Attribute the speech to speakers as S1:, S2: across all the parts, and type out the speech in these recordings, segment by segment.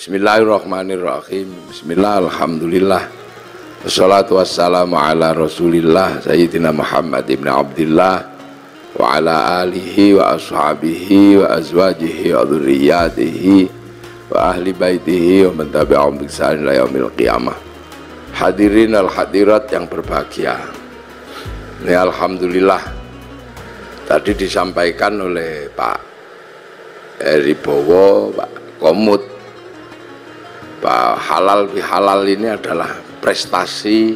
S1: Bismillahirrahmanirrahim. Bismillah, alhamdulillah. Wassalatu wassalamu ala rasulillah Sayyidina Muhammad ibn Abdillah wa ala alihi wa ashabihi wa azwajihi wa dhurriyyatihi wa ahli baitihi wa man tabi'ahum bi ihsan ila yaumil qiyamah. Hadirin al-hadirat yang berbahagia. Ya, alhamdulillah. Tadi disampaikan oleh Pak Eri Bowo, Pak Komut, bahwa halal bihalal ini adalah prestasi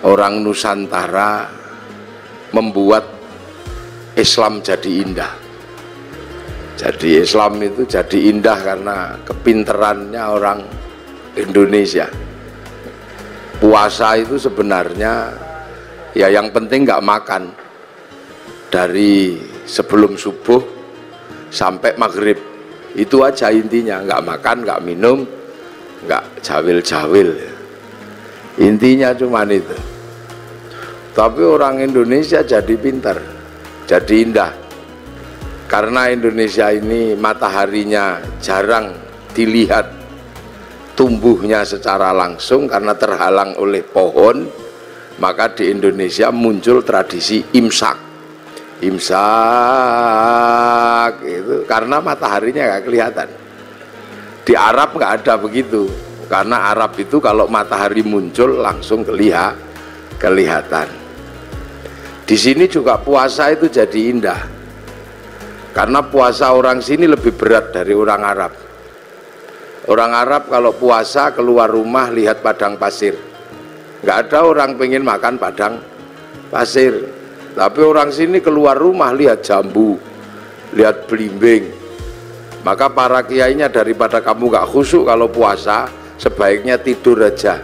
S1: orang Nusantara membuat Islam jadi indah. Jadi Islam itu jadi indah karena kepinterannya orang Indonesia. Puasa itu sebenarnya ya yang penting nggak makan dari sebelum subuh sampai maghrib. Itu aja intinya, nggak makan, nggak minum, nggak jawil-jawil. Intinya cuman itu. Tapi orang Indonesia jadi pintar, jadi indah. Karena Indonesia ini mataharinya jarang dilihat tumbuhnya secara langsung karena terhalang oleh pohon, maka di Indonesia muncul tradisi imsak. Imsak itu karena mataharinya nggak kelihatan. Di Arab nggak ada begitu, karena Arab itu kalau matahari muncul langsung kelihatan. Di sini juga puasa itu jadi indah, karena puasa orang sini lebih berat dari orang Arab. Orang Arab kalau puasa keluar rumah lihat padang pasir, nggak ada orang pengen makan padang pasir. Tapi orang sini keluar rumah lihat jambu, lihat belimbing. Maka para kiainya daripada kamu gak khusyuk kalau puasa, sebaiknya tidur aja.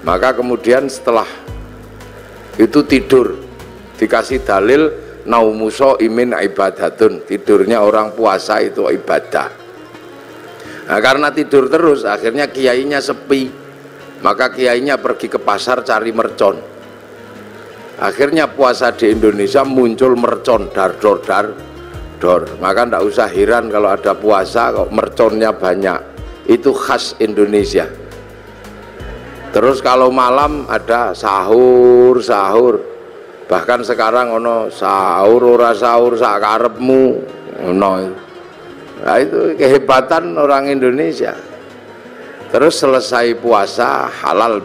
S1: Maka kemudian setelah itu tidur, dikasih dalil naumuso imin ibadatun, tidurnya orang puasa itu ibadah. Nah, karena tidur terus akhirnya kiainya sepi. Maka kiainya pergi ke pasar cari mercon. Akhirnya puasa di Indonesia muncul mercon dar-dor. Maka tidak usah heran kalau ada puasa kok merconnya banyak. Itu khas Indonesia. Terus kalau malam ada sahur. Bahkan sekarang ono sahur ora sahur sak karepmu ono. Nah, itu kehebatan orang Indonesia. Terus selesai puasa halal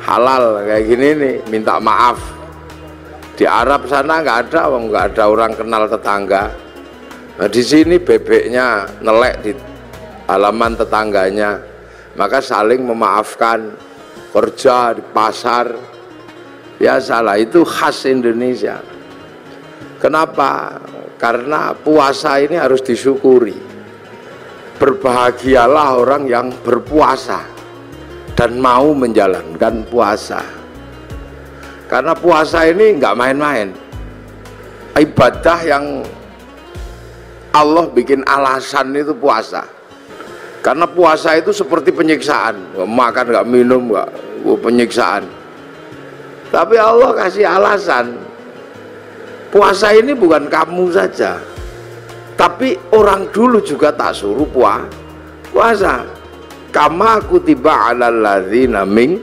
S1: halal kayak gini nih, minta maaf. Di Arab sana nggak ada orang kenal tetangga. Nah, di sini bebeknya nelek di halaman tetangganya, maka saling memaafkan. Kerja di pasar ya salah, itu khas Indonesia. Kenapa? Karena puasa ini harus disyukuri. Berbahagialah orang yang berpuasa dan mau menjalankan puasa, karena puasa ini nggak main-main. Ibadah yang Allah bikin alasan itu puasa, karena puasa itu seperti penyiksaan, makan nggak minum nggak, penyiksaan. Tapi Allah kasih alasan, puasa ini bukan kamu saja, tapi orang dulu juga tak suruh puasa. Kama kutiba alal ladzina min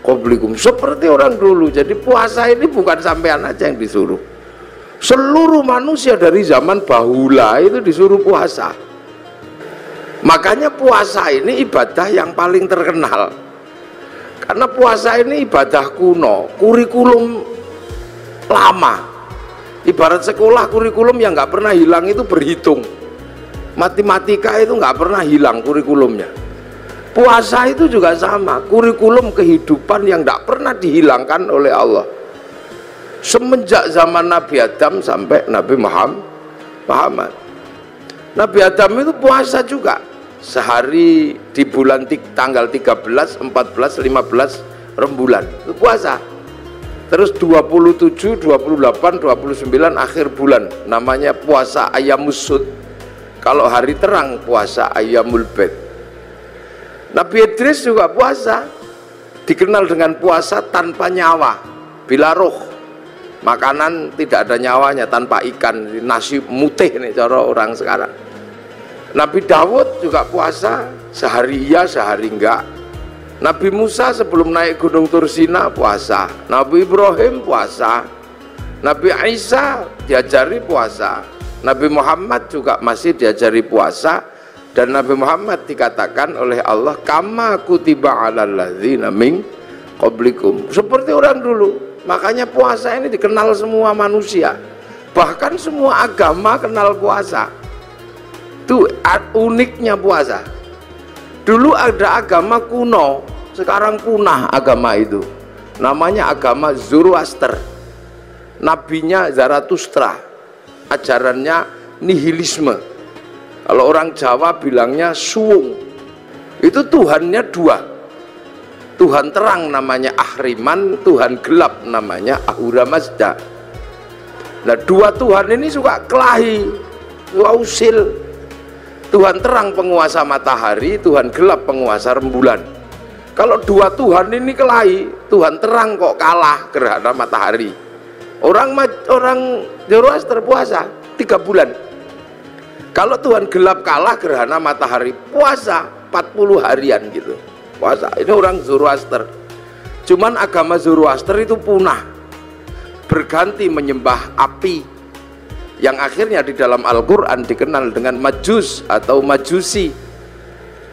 S1: qablikum, seperti orang dulu. Jadi puasa ini bukan sampean aja yang disuruh, seluruh manusia dari zaman bahula itu disuruh puasa. Makanya puasa ini ibadah yang paling terkenal, karena puasa ini ibadah kuno, kurikulum lama. Ibarat sekolah, kurikulum yang nggak pernah hilang itu berhitung. Matematika itu nggak pernah hilang kurikulumnya. Puasa itu juga sama, kurikulum kehidupan yang tidak pernah dihilangkan oleh Allah. Semenjak zaman Nabi Adam sampai Nabi Muhammad. Nabi Adam itu puasa juga. Sehari di bulan tanggal 13, 14, 15 rembulan itu puasa. Terus 27, 28, 29 akhir bulan namanya puasa Ayyamus Sud. Kalau hari terang puasa Ayyamul Bid. Nabi Idris juga puasa, dikenal dengan puasa tanpa nyawa, bila roh, makanan tidak ada nyawanya, tanpa ikan, nasi mutih nih cara orang sekarang. Nabi Dawud juga puasa, sehari iya sehari enggak. Nabi Musa sebelum naik gunung Tursina puasa. Nabi Ibrahim puasa. Nabi Isa diajari puasa. Nabi Muhammad juga masih diajari puasa. Dan Nabi Muhammad dikatakan oleh Allah, kama kutiba alal ladzina min qablikum, seperti orang dulu. Makanya puasa ini dikenal semua manusia, bahkan semua agama kenal puasa. Itu uniknya puasa. Dulu ada agama kuno, sekarang punah agama itu. Namanya agama Zoroaster. Nabinya Zarathustra, ajarannya nihilisme. Kalau orang Jawa bilangnya suwung. Itu Tuhannya dua. Tuhan terang namanya Ahriman, Tuhan gelap namanya Ahura Mazda. Nah, dua Tuhan ini suka kelahi, suka usil. Tuhan terang penguasa matahari, Tuhan gelap penguasa rembulan. Kalau dua Tuhan ini kelahi, Tuhan terang kok kalah gerhana matahari. Orang Zoroaster puasa 3 bulan. Kalau Tuhan gelap kalah gerhana matahari, puasa 40 harian gitu. Puasa. Ini orang Zoroaster. Cuman agama Zoroaster itu punah, berganti menyembah api, yang akhirnya di dalam Al-Quran dikenal dengan Majus atau Majusi.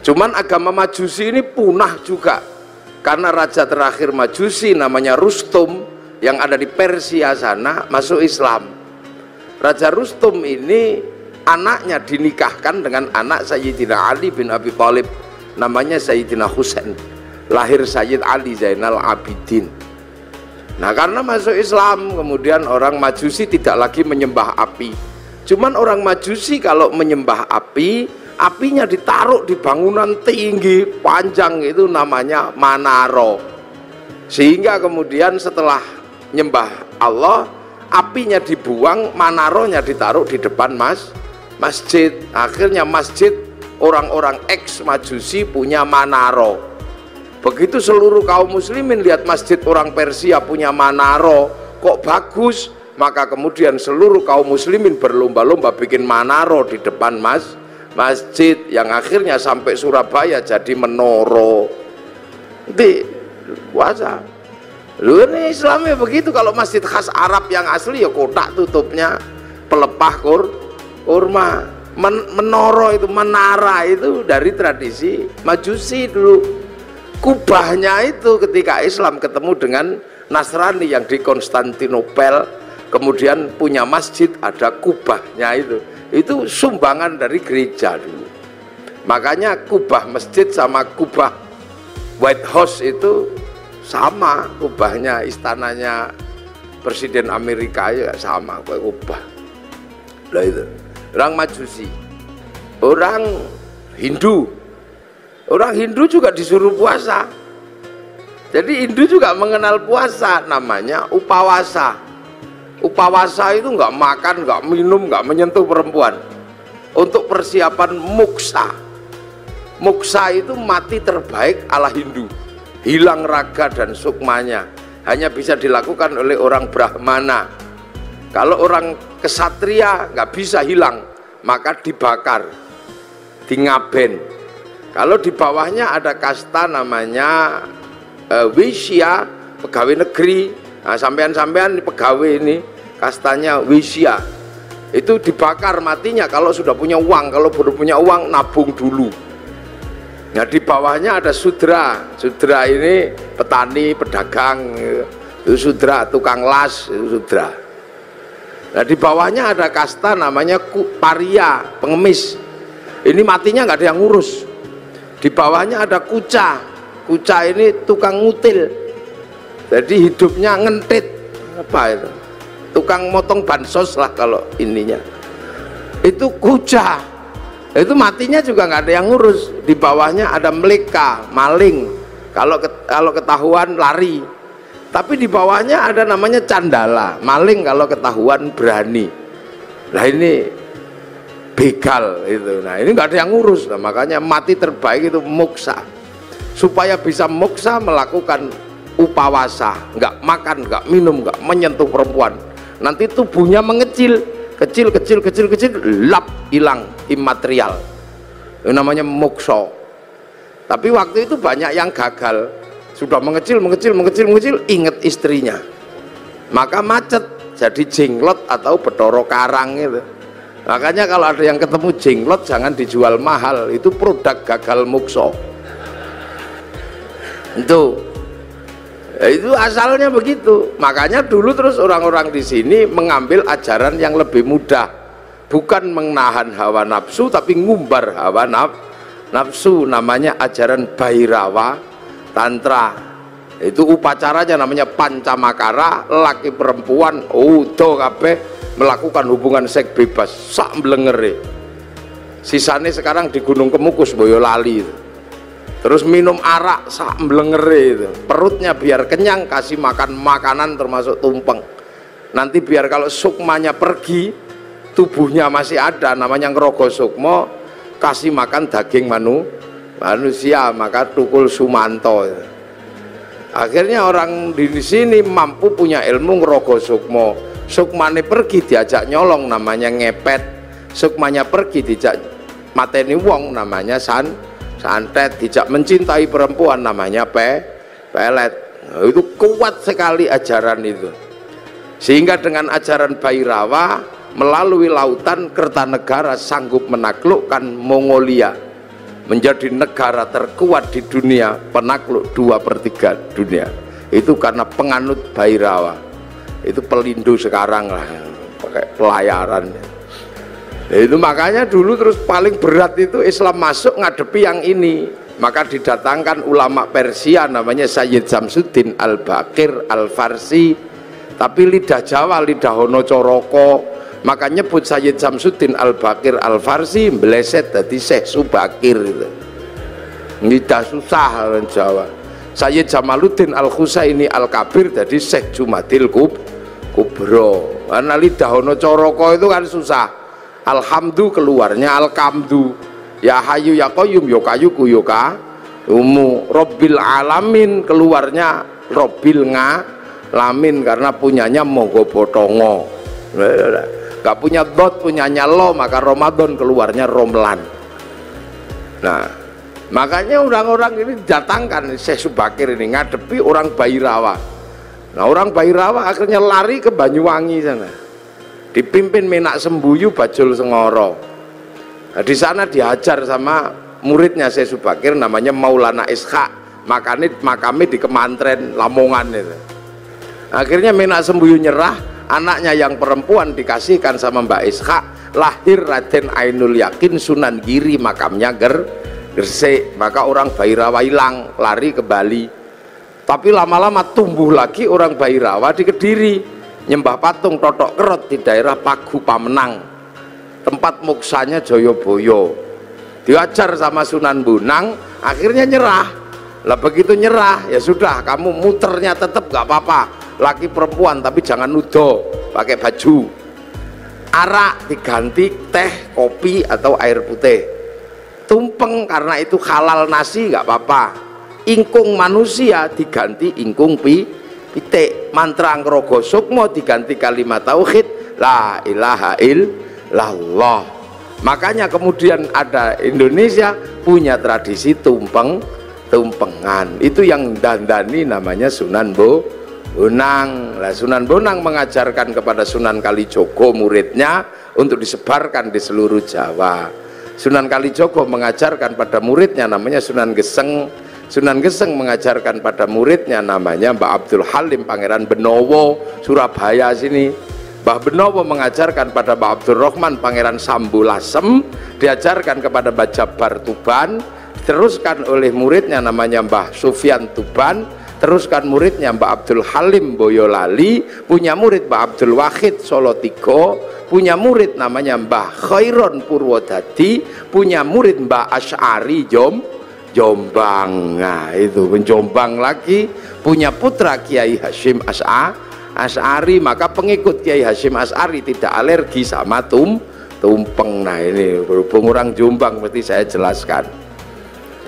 S1: Cuman agama Majusi ini punah juga, karena raja terakhir Majusi namanya Rustum yang ada di Persia sana masuk Islam. Raja Rustum ini anaknya dinikahkan dengan anak Sayyidina Ali bin Abi Thalib, namanya Sayyidina Husain, lahir Sayyid Ali Zainal Abidin. Nah, karena masuk Islam kemudian orang Majusi tidak lagi menyembah api. Cuman orang Majusi kalau menyembah api, apinya ditaruh di bangunan tinggi panjang, itu namanya manaro. Sehingga kemudian setelah nyembah Allah, apinya dibuang, manaronya ditaruh di depan masjid. Akhirnya masjid orang-orang ex Majusi punya manaro. Begitu seluruh kaum muslimin lihat masjid orang Persia punya manaro kok bagus, maka kemudian seluruh kaum muslimin berlomba-lomba bikin manaro di depan masjid, yang akhirnya sampai Surabaya jadi menoro. Di puasa. Lu ini Islamnya begitu. Kalau masjid khas Arab yang asli ya kotak tutupnya pelepah kurma. Menoro itu, menara itu dari tradisi Majusi dulu. Kubahnya itu ketika Islam ketemu dengan Nasrani yang di Konstantinopel, kemudian punya masjid ada kubahnya itu sumbangan dari gereja dulu. Makanya kubah masjid sama kubah White House itu sama, kubahnya istananya Presiden Amerika ya sama kubah. Lah itu orang Majusi. Orang Hindu juga disuruh puasa. Jadi Hindu juga mengenal puasa, namanya upawasa. Upawasa itu nggak makan, nggak minum, nggak menyentuh perempuan, untuk persiapan moksa. Moksa itu mati terbaik ala Hindu, hilang raga dan sukmanya, hanya bisa dilakukan oleh orang Brahmana. Kalau orang kesatria nggak bisa hilang, maka dibakar, dingaben. Kalau di bawahnya ada kasta namanya Wisya, pegawai negeri. Nah, sampean-sampean pegawai ini kastanya Wisya. Itu dibakar matinya kalau sudah punya uang. Kalau belum punya uang, nabung dulu. Nah, di bawahnya ada Sudra. Sudra ini petani, pedagang. Itu Sudra, tukang las, itu Sudra. Nah, di bawahnya ada kasta namanya Paria, pengemis. Ini matinya nggak ada yang ngurus. Di bawahnya ada Kuca. Kuca ini tukang ngutil, jadi hidupnya ngentit. Apa itu? Tukang motong bansos lah kalau ininya. Itu Kuca. Itu matinya juga nggak ada yang ngurus. Di bawahnya ada Mleka, maling. Kalau ketahuan lari. Tapi di bawahnya ada namanya Candala, maling kalau ketahuan berani. Nah ini begal itu. Nah ini nggak ada yang ngurus. Nah, makanya mati terbaik itu moksa. Supaya bisa moksa melakukan upawasa, nggak makan, nggak minum, nggak menyentuh perempuan. Nanti tubuhnya mengecil, kecil, lap, hilang, imaterial. itu namanya mokso. Tapi waktu itu banyak yang gagal, sudah mengecil, ingat istrinya, maka macet jadi jenglot atau Bathara Karang itu. Makanya kalau ada yang ketemu jenglot jangan dijual mahal, itu produk gagal mokso. Itu asalnya begitu. Makanya dulu terus orang-orang di sini mengambil ajaran yang lebih mudah, bukan menahan hawa nafsu tapi ngumbar hawa nafsu. Namanya ajaran Bhairawa Tantra. Itu upacaranya namanya Pancamakara, laki perempuan udah kabeh melakukan hubungan seks bebas sak mblengere. Sisane sekarang di Gunung Kemukus Boyolali itu. Terus minum arak sak mblengere itu. Perutnya biar kenyang, kasih makan makanan termasuk tumpeng. Nanti biar kalau sukmanya pergi, tubuhnya masih ada, namanya ngerogo sukmo, kasih makan daging manusia, maka tukul sumanto. Akhirnya orang di sini mampu punya ilmu ngerogo sukmo. Sukmane pergi diajak nyolong, namanya ngepet. Sukmanya pergi dijak mateni wong, namanya santet. Dijak mencintai perempuan, namanya pelet. Nah, itu kuat sekali ajaran itu. Sehingga dengan ajaran Bhairawa melalui lautan Kertanegara sanggup menaklukkan Mongolia, menjadi negara terkuat di dunia, penakluk 2/3 dunia. Itu karena penganut Bhairawa. Itu Pelindo sekarang lah, pakai pelayaran. Itu makanya dulu terus paling berat itu Islam masuk ngadepi yang ini. Maka didatangkan ulama Persia namanya Sayyid Samsuddin Al-Baqir Al-Farsi, tapi lidah Jawa, lidah Honocoroko, maka nyebut Sayyid Samsuddin Al-Baqir Al-Farsi meleset dari Syekh Subakir itu. Lidah susah orang Jawa. Sayyid Jamaluddin Al-Husaini Al-Kabir jadi Syekh Jumadil Kubro. Karena lidah Honocoroko itu kan susah. Alhamdu keluarnya Al-Kamdu. Ya Hayu ya Qayyum ya Kayuku ya Umu. Robbil Alamin keluarnya Robbil Ngalamin, karena punyanya Mogopotongo. Gak punya dot, punyanya lo, maka Ramadan keluarnya Romlan. Nah, makanya orang-orang ini datangkan Syekh Subakir ini ngadepi orang Bhairawa. Nah, orang Bhairawa akhirnya lari ke Banyuwangi sana, dipimpin Menak Sembuyu Bajul Sengoro. Nah, di sana diajar sama muridnya Syekh Subakir namanya Maulana Ishaq, makamnya di Kemantren Lamongan itu. Akhirnya Menak Sembuyu nyerah, anaknya yang perempuan dikasihkan sama Mbak Ishaq, lahir Raden Ainul Yakin Sunan Giri, makamnya Gresik. Maka orang Bhairawa hilang, lari ke Bali. Tapi lama-lama tumbuh lagi orang Bhairawa di Kediri, nyembah patung Totok Kerot di daerah Pagu Pamenang, tempat moksanya Joyoboyo. Diajar sama Sunan Bonang, akhirnya nyerah. Lah begitu nyerah, ya sudah, kamu muternya tetap gak apa-apa, laki perempuan, tapi jangan nudo, pakai baju. Arak diganti teh, kopi atau air putih. Tumpeng karena itu halal nasi gak apa-apa. Ingkung manusia diganti ingkung pitik. Mantra Ngrogo Sukmo diganti kalimat tauhid la ilaha illallah. Makanya kemudian ada Indonesia punya tradisi tumpengan. Itu yang dandani namanya Sunan Bonang. Nah, Sunan Bonang mengajarkan kepada Sunan Kalijogo muridnya untuk disebarkan di seluruh Jawa. Sunan Kalijogo mengajarkan pada muridnya namanya Sunan Geseng. Sunan Geseng mengajarkan pada muridnya namanya Mbah Abdul Halim Pangeran Benowo Surabaya sini. Mbah Benowo mengajarkan pada Mbah Abdul Rahman Pangeran Sambulasem, diajarkan kepada Mbah Jabar Tuban, diteruskan oleh muridnya namanya Mbah Sufyan Tuban, teruskan muridnya Mbah Abdul Halim Boyolali, punya murid Mbah Abdul Wahid Solo Tigo, punya murid namanya Mbah Khairon Purwodadi, punya murid Mbah Asy'ari Jombang. Nah, itu Jombang lagi punya putra Kiai Hasyim Asy'ari, maka pengikut Kiai Hasyim Asy'ari tidak alergi sama tumpeng. Nah, ini berhubung orang Jombang berarti saya jelaskan.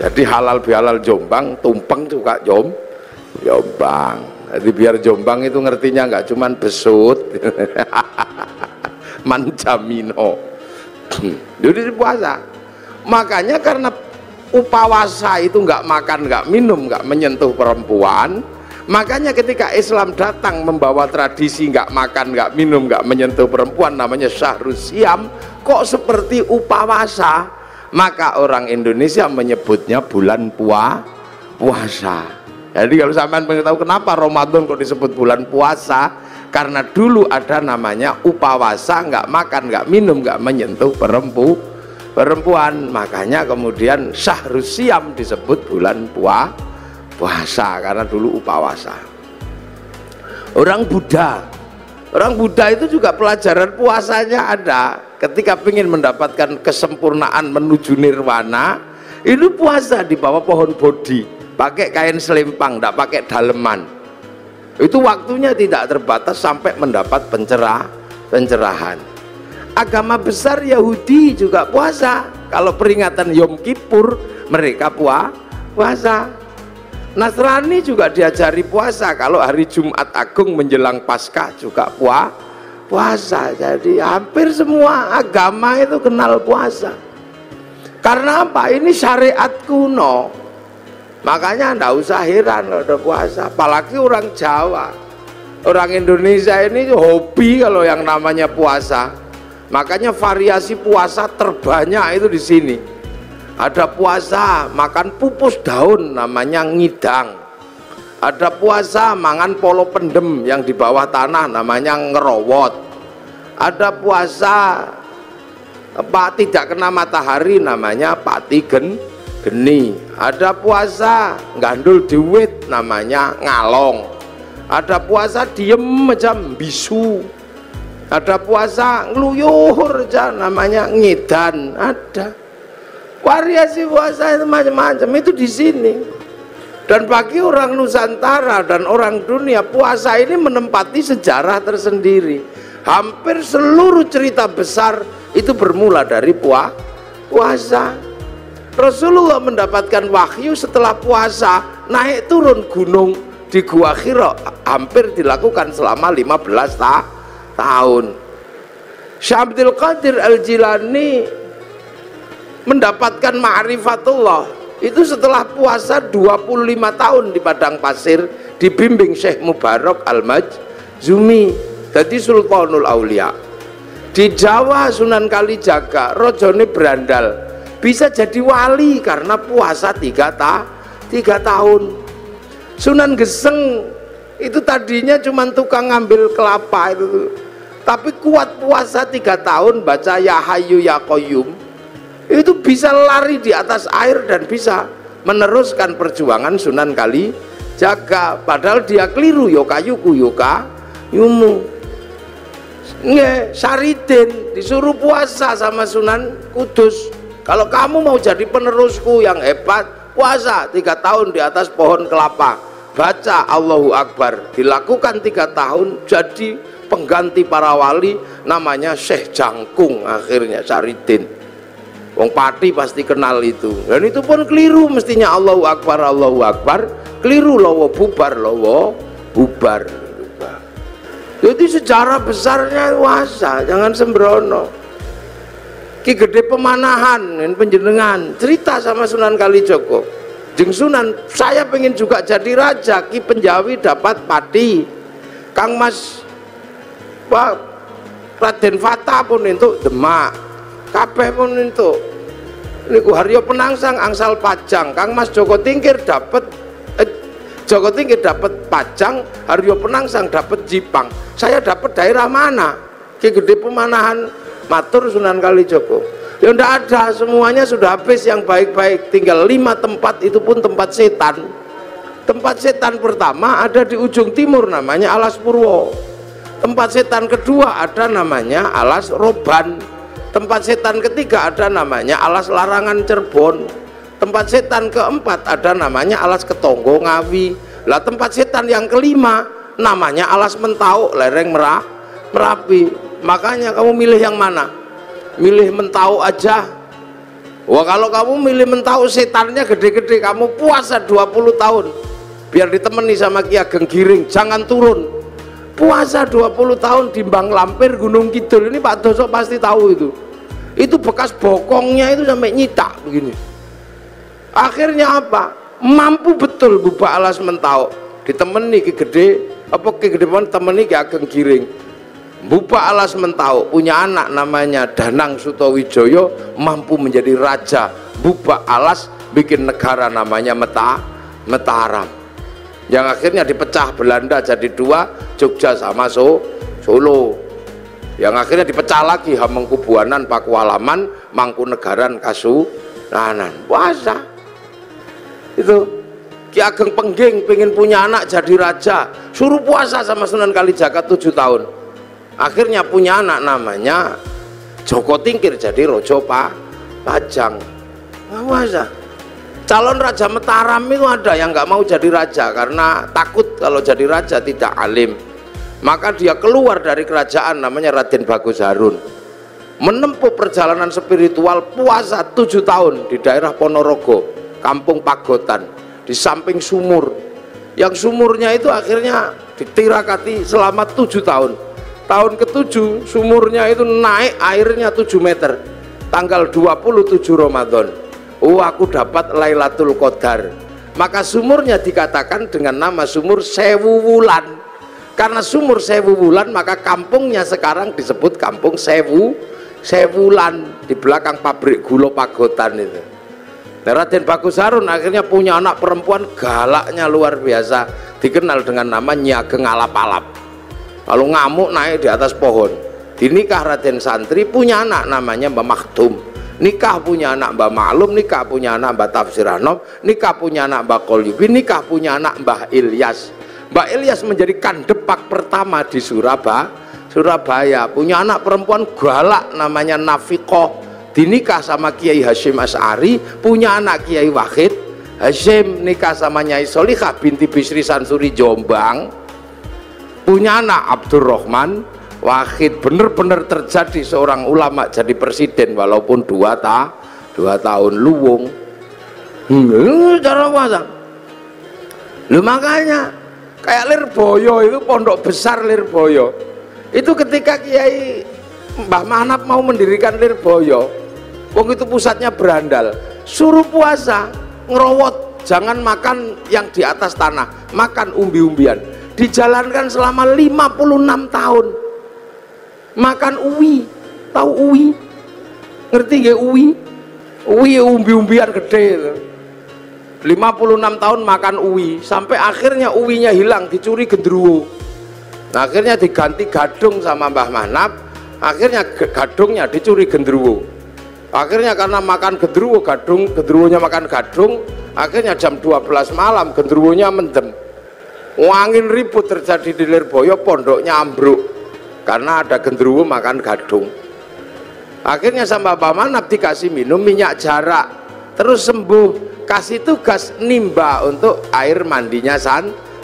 S1: Jadi halal bihalal Jombang, tumpeng juga Jombang. Jadi biar Jombang itu ngertinya nggak cuman besut, mancamino. Jadi puasa Makanya karena upawasa itu nggak makan, nggak minum, nggak menyentuh perempuan, makanya ketika Islam datang membawa tradisi nggak makan, nggak minum, nggak menyentuh perempuan, namanya Syahrus Siam, kok seperti upawasa, maka orang Indonesia menyebutnya bulan puasa. Jadi kalau sampean pengen tahu kenapa Ramadan kok disebut bulan puasa, karena dulu ada namanya upawasa, nggak makan, nggak minum, nggak menyentuh perempuan, makanya kemudian Syahrus Siam disebut bulan puasa karena dulu upawasa. Orang Buddha itu juga pelajaran puasanya ada. Ketika ingin mendapatkan kesempurnaan menuju nirwana, itu puasa di bawah pohon bodhi, pakai kain selempang, tidak pakai daleman. Itu waktunya tidak terbatas sampai mendapat pencerahan. Agama besar Yahudi juga puasa. Kalau peringatan Yom Kippur mereka puasa. Nasrani juga diajari puasa. Kalau hari Jumat Agung menjelang Paskah juga puasa. Jadi hampir semua agama itu kenal puasa. Karena apa? Ini syariat kuno. Makanya ndak usah heran kalau ada puasa. Apalagi orang Jawa, orang Indonesia ini hobi kalau yang namanya puasa. Makanya variasi puasa terbanyak itu di sini. Ada puasa makan pupus daun namanya ngidang. Ada puasa mangan polo pendem yang di bawah tanah namanya ngerowot. Ada puasa tidak kena matahari namanya pati geni. Ada puasa gandul duit namanya ngalong. Ada puasa diem macam bisu. Ada puasa ngeluyur aja namanya ngidan. Ada variasi puasa itu macam-macam itu di sini. Dan bagi orang Nusantara dan orang dunia, puasa ini menempati sejarah tersendiri. Hampir seluruh cerita besar itu bermula dari puasa. Rasulullah mendapatkan wahyu setelah puasa, naik turun gunung di Gua Hira hampir dilakukan selama 15 tahun. Syekh Abdul Qadir Al-Jilani mendapatkan ma'rifatullah itu setelah puasa 25 tahun di padang pasir, dibimbing Syekh Mubarak Al-Majzumi, jadi Sultanul Aulia. Di Jawa Sunan Kalijaga rojone berandal, bisa jadi wali karena puasa 3 tahun. Sunan Geseng itu tadinya cuma tukang ngambil kelapa itu, tapi kuat puasa 3 tahun, baca Ya Hayyu Ya Qayyum, itu bisa lari di atas air dan bisa meneruskan perjuangan Sunan Kalijaga. Padahal dia keliru, yo kayuku yo kayumu. Nge, Saridin disuruh puasa sama Sunan Kudus. Kalau kamu mau jadi penerusku yang hebat, puasa 3 tahun di atas pohon kelapa, baca Allahu Akbar, dilakukan 3 tahun, jadi pengganti para wali namanya Syekh Jangkung. Akhirnya Saridin, wong Pati pasti kenal itu, dan itu pun keliru mestinya Allahu Akbar, Allahu Akbar, keliru lowo bubar, lowo bubar. Jadi sejarah besarnya puasa, jangan sembrono. Ki Gede Pemanahan penjenengan cerita sama Sunan Kalijogo, jeng Sunan, saya pengen juga jadi raja. Ki Penjawi dapat pati, Kang Mas Raden Fata pun untuk Demak, kabeh pun untuk niku Haryo Penangsang angsal Pajang, Kang Mas Joko Tingkir dapat Joko Tingkir dapat Pajang, Haryo Penangsang dapat Jipang. Saya dapat daerah mana? Ki Gede Pemanahan matur Sunan Kalijogo, ya ndak ada, semuanya sudah habis yang baik-baik, tinggal 5 tempat, itu pun tempat setan. Tempat setan pertama ada di ujung timur namanya Alas Purwo. Tempat setan kedua ada namanya Alas Roban. Tempat setan ketiga ada namanya Alas Larangan Cirebon. Tempat setan keempat ada namanya Alas Ketonggo Ngawi. Lah tempat setan yang kelima namanya Alas Mentau lereng Merapi. Makanya kamu milih yang mana? Milih Mentau aja. Wah, kalau kamu milih Mentau setannya gede-gede, kamu puasa 20 tahun biar ditemani sama Ki Ageng Giring, jangan turun. Puasa 20 tahun di Bang Lampir Gunung Kidul, ini Pak Doso pasti tahu itu. itu bekas bokongnya itu sampai nyitak begini. Akhirnya apa? Mampu betul Bubak Alas Mentau ditemani Ki Gede, apa Ki Gede pun temani Ki Ageng Giring. Bubak Alas Mentau punya anak namanya Danang Sutawijaya, mampu menjadi raja. Bubak Alas bikin negara namanya Mataram, yang akhirnya dipecah Belanda jadi dua, Jogja sama Solo, yang akhirnya dipecah lagi Hamengkubuanan, Pakualaman, Mangkunegaran, Kasunanan. Puasa itu. Ki Ageng Pengging pengen punya anak jadi raja, suruh puasa sama Sunan Kalijaga 7 tahun. Akhirnya punya anak namanya Joko Tingkir jadi Rojo Pajang. Puasa. Calon Raja Mataram itu ada yang nggak mau jadi raja karena takut kalau jadi raja tidak alim. Maka dia keluar dari kerajaan, namanya Raden Bagus Harun, menempuh perjalanan spiritual puasa 7 tahun di daerah Ponorogo, Kampung Pagotan, di samping sumur. Yang sumurnya itu akhirnya ditirakati selama 7 tahun. Tahun ke-7 sumurnya itu naik airnya 7 meter. Tanggal 27 Ramadan, aku dapat Lailatul Qadar. Maka sumurnya dikatakan dengan nama sumur Sewu Wulan. Karena sumur Sewu Wulan, maka kampungnya sekarang disebut Kampung Sewulan, di belakang pabrik gula Pagotan itu. Raden Bagus Harun akhirnya punya anak perempuan galaknya luar biasa, dikenal dengan nama Nyi Ageng Alap-alap. Kalau ngamuk naik di atas pohon. Dinikah Raden Santri, punya anak namanya Mbah Maktum. Nikah punya anak Mbah Maklum, nikah punya anak Mbah Tafsir Anom, nikah punya anak Mbah Qolyubi, nikah punya anak Mbah Ilyas. Mbah Ilyas menjadi kandepak pertama di Surabaya. Punya anak perempuan galak namanya Nafikoh. Dinikah sama Kiai Hasyim Asy'ari, punya anak Kiai Wahid Hasyim, nikah sama Nyai Solikah binti Bisri Sansuri Jombang, punya anak Abdurrahman Wahid. Bener-bener terjadi seorang ulama jadi presiden walaupun 2 tahun luwung. Cara puasa. Lu makanya kayak Lirboyo itu, pondok besar Lirboyo itu ketika Kiai Mbah Manap mau mendirikan Lirboyo, wong itu pusatnya berandal, suruh puasa, ngerowot, jangan makan yang di atas tanah, makan umbi-umbian. Dijalankan selama 56 tahun. Makan uwi, tahu uwi? Ngerti nggak uwi? Uwi umbi-umbian gede itu. 56 tahun makan uwi, sampai akhirnya uwinya hilang, dicuri gendruwo. Nah, akhirnya diganti gadung sama Mbah Manap. Akhirnya gadungnya dicuri gendruwo. Akhirnya karena makan gendruwo, gendruwonya makan gadung, akhirnya jam 12 malam gendruwonya mendem. Angin ribut terjadi di Lirboyo, pondoknya ambruk karena ada gendruwo makan gadung. Akhirnya sama Mbah Manap dikasih minum minyak jarak, terus sembuh. Kasih tugas nimba untuk air mandinya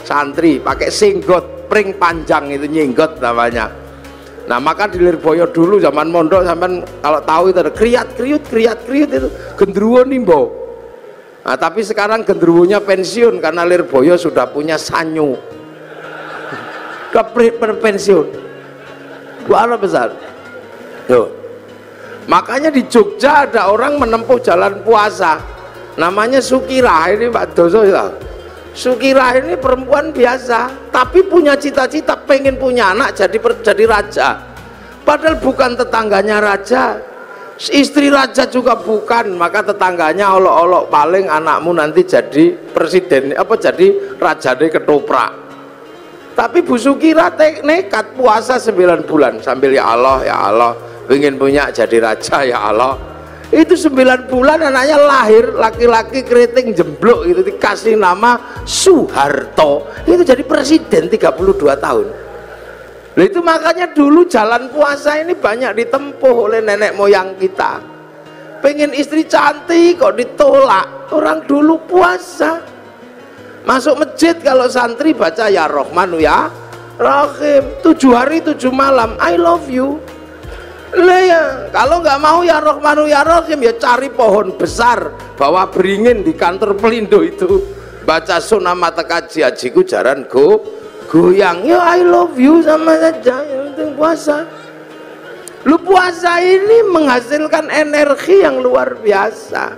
S1: santri, pakai singgot pring panjang, itu nyinggot namanya. Nah, maka di Lirboyo dulu zaman mondok, sampean kalau tahu itu ada kriat kriut itu gendruwo nimbo. Nah, tapi sekarang gendruwonya pensiun karena Lirboyo sudah punya sanyu. Pensiun. Luar besar. Tuh. Makanya di Jogja ada orang menempuh jalan puasa. Namanya Sukirah, ini Pak Doso ya. Sukirah ini perempuan biasa, tapi punya cita-cita pengen punya anak jadi raja. Padahal bukan tetangganya raja, istri raja juga bukan, maka tetangganya olok-olok, paling anakmu nanti jadi presiden, apa jadi raja deh ketoprak. Tapi Bu Sukirah nekat puasa 9 bulan sambil ya Allah, pengen punya jadi raja ya Allah. Itu 9 bulan anaknya lahir, laki-laki keriting jemblok, itu dikasih nama Soeharto, itu jadi presiden 32 tahun. Nah, itu makanya dulu jalan puasa ini banyak ditempuh oleh nenek moyang kita. Pengen istri cantik kok ditolak, orang dulu puasa. Masuk masjid kalau santri baca ya Rahmanu ya Rahim, 7 hari 7 malam I love you. Lah ya, kalau nggak mau ya Rahmanu ya Rahim, ya cari pohon besar, bawa beringin di kantor Pelindo itu, baca Sunama Tekaji Ajiku Jaran goyang, ya I love you sama saja, yang penting puasa. Lu puasa ini menghasilkan energi yang luar biasa.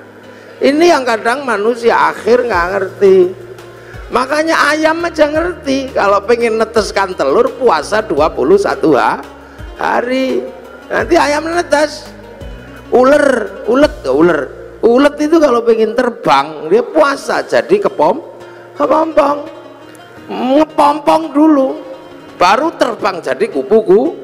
S1: Ini yang kadang manusia akhir nggak ngerti. Makanya ayam aja ngerti kalau pengen neteskan telur puasa 21 hari. Nanti ayam netes. Ulet itu kalau pengen terbang dia puasa, jadi kepompong, ngepompong dulu, baru terbang jadi kupu.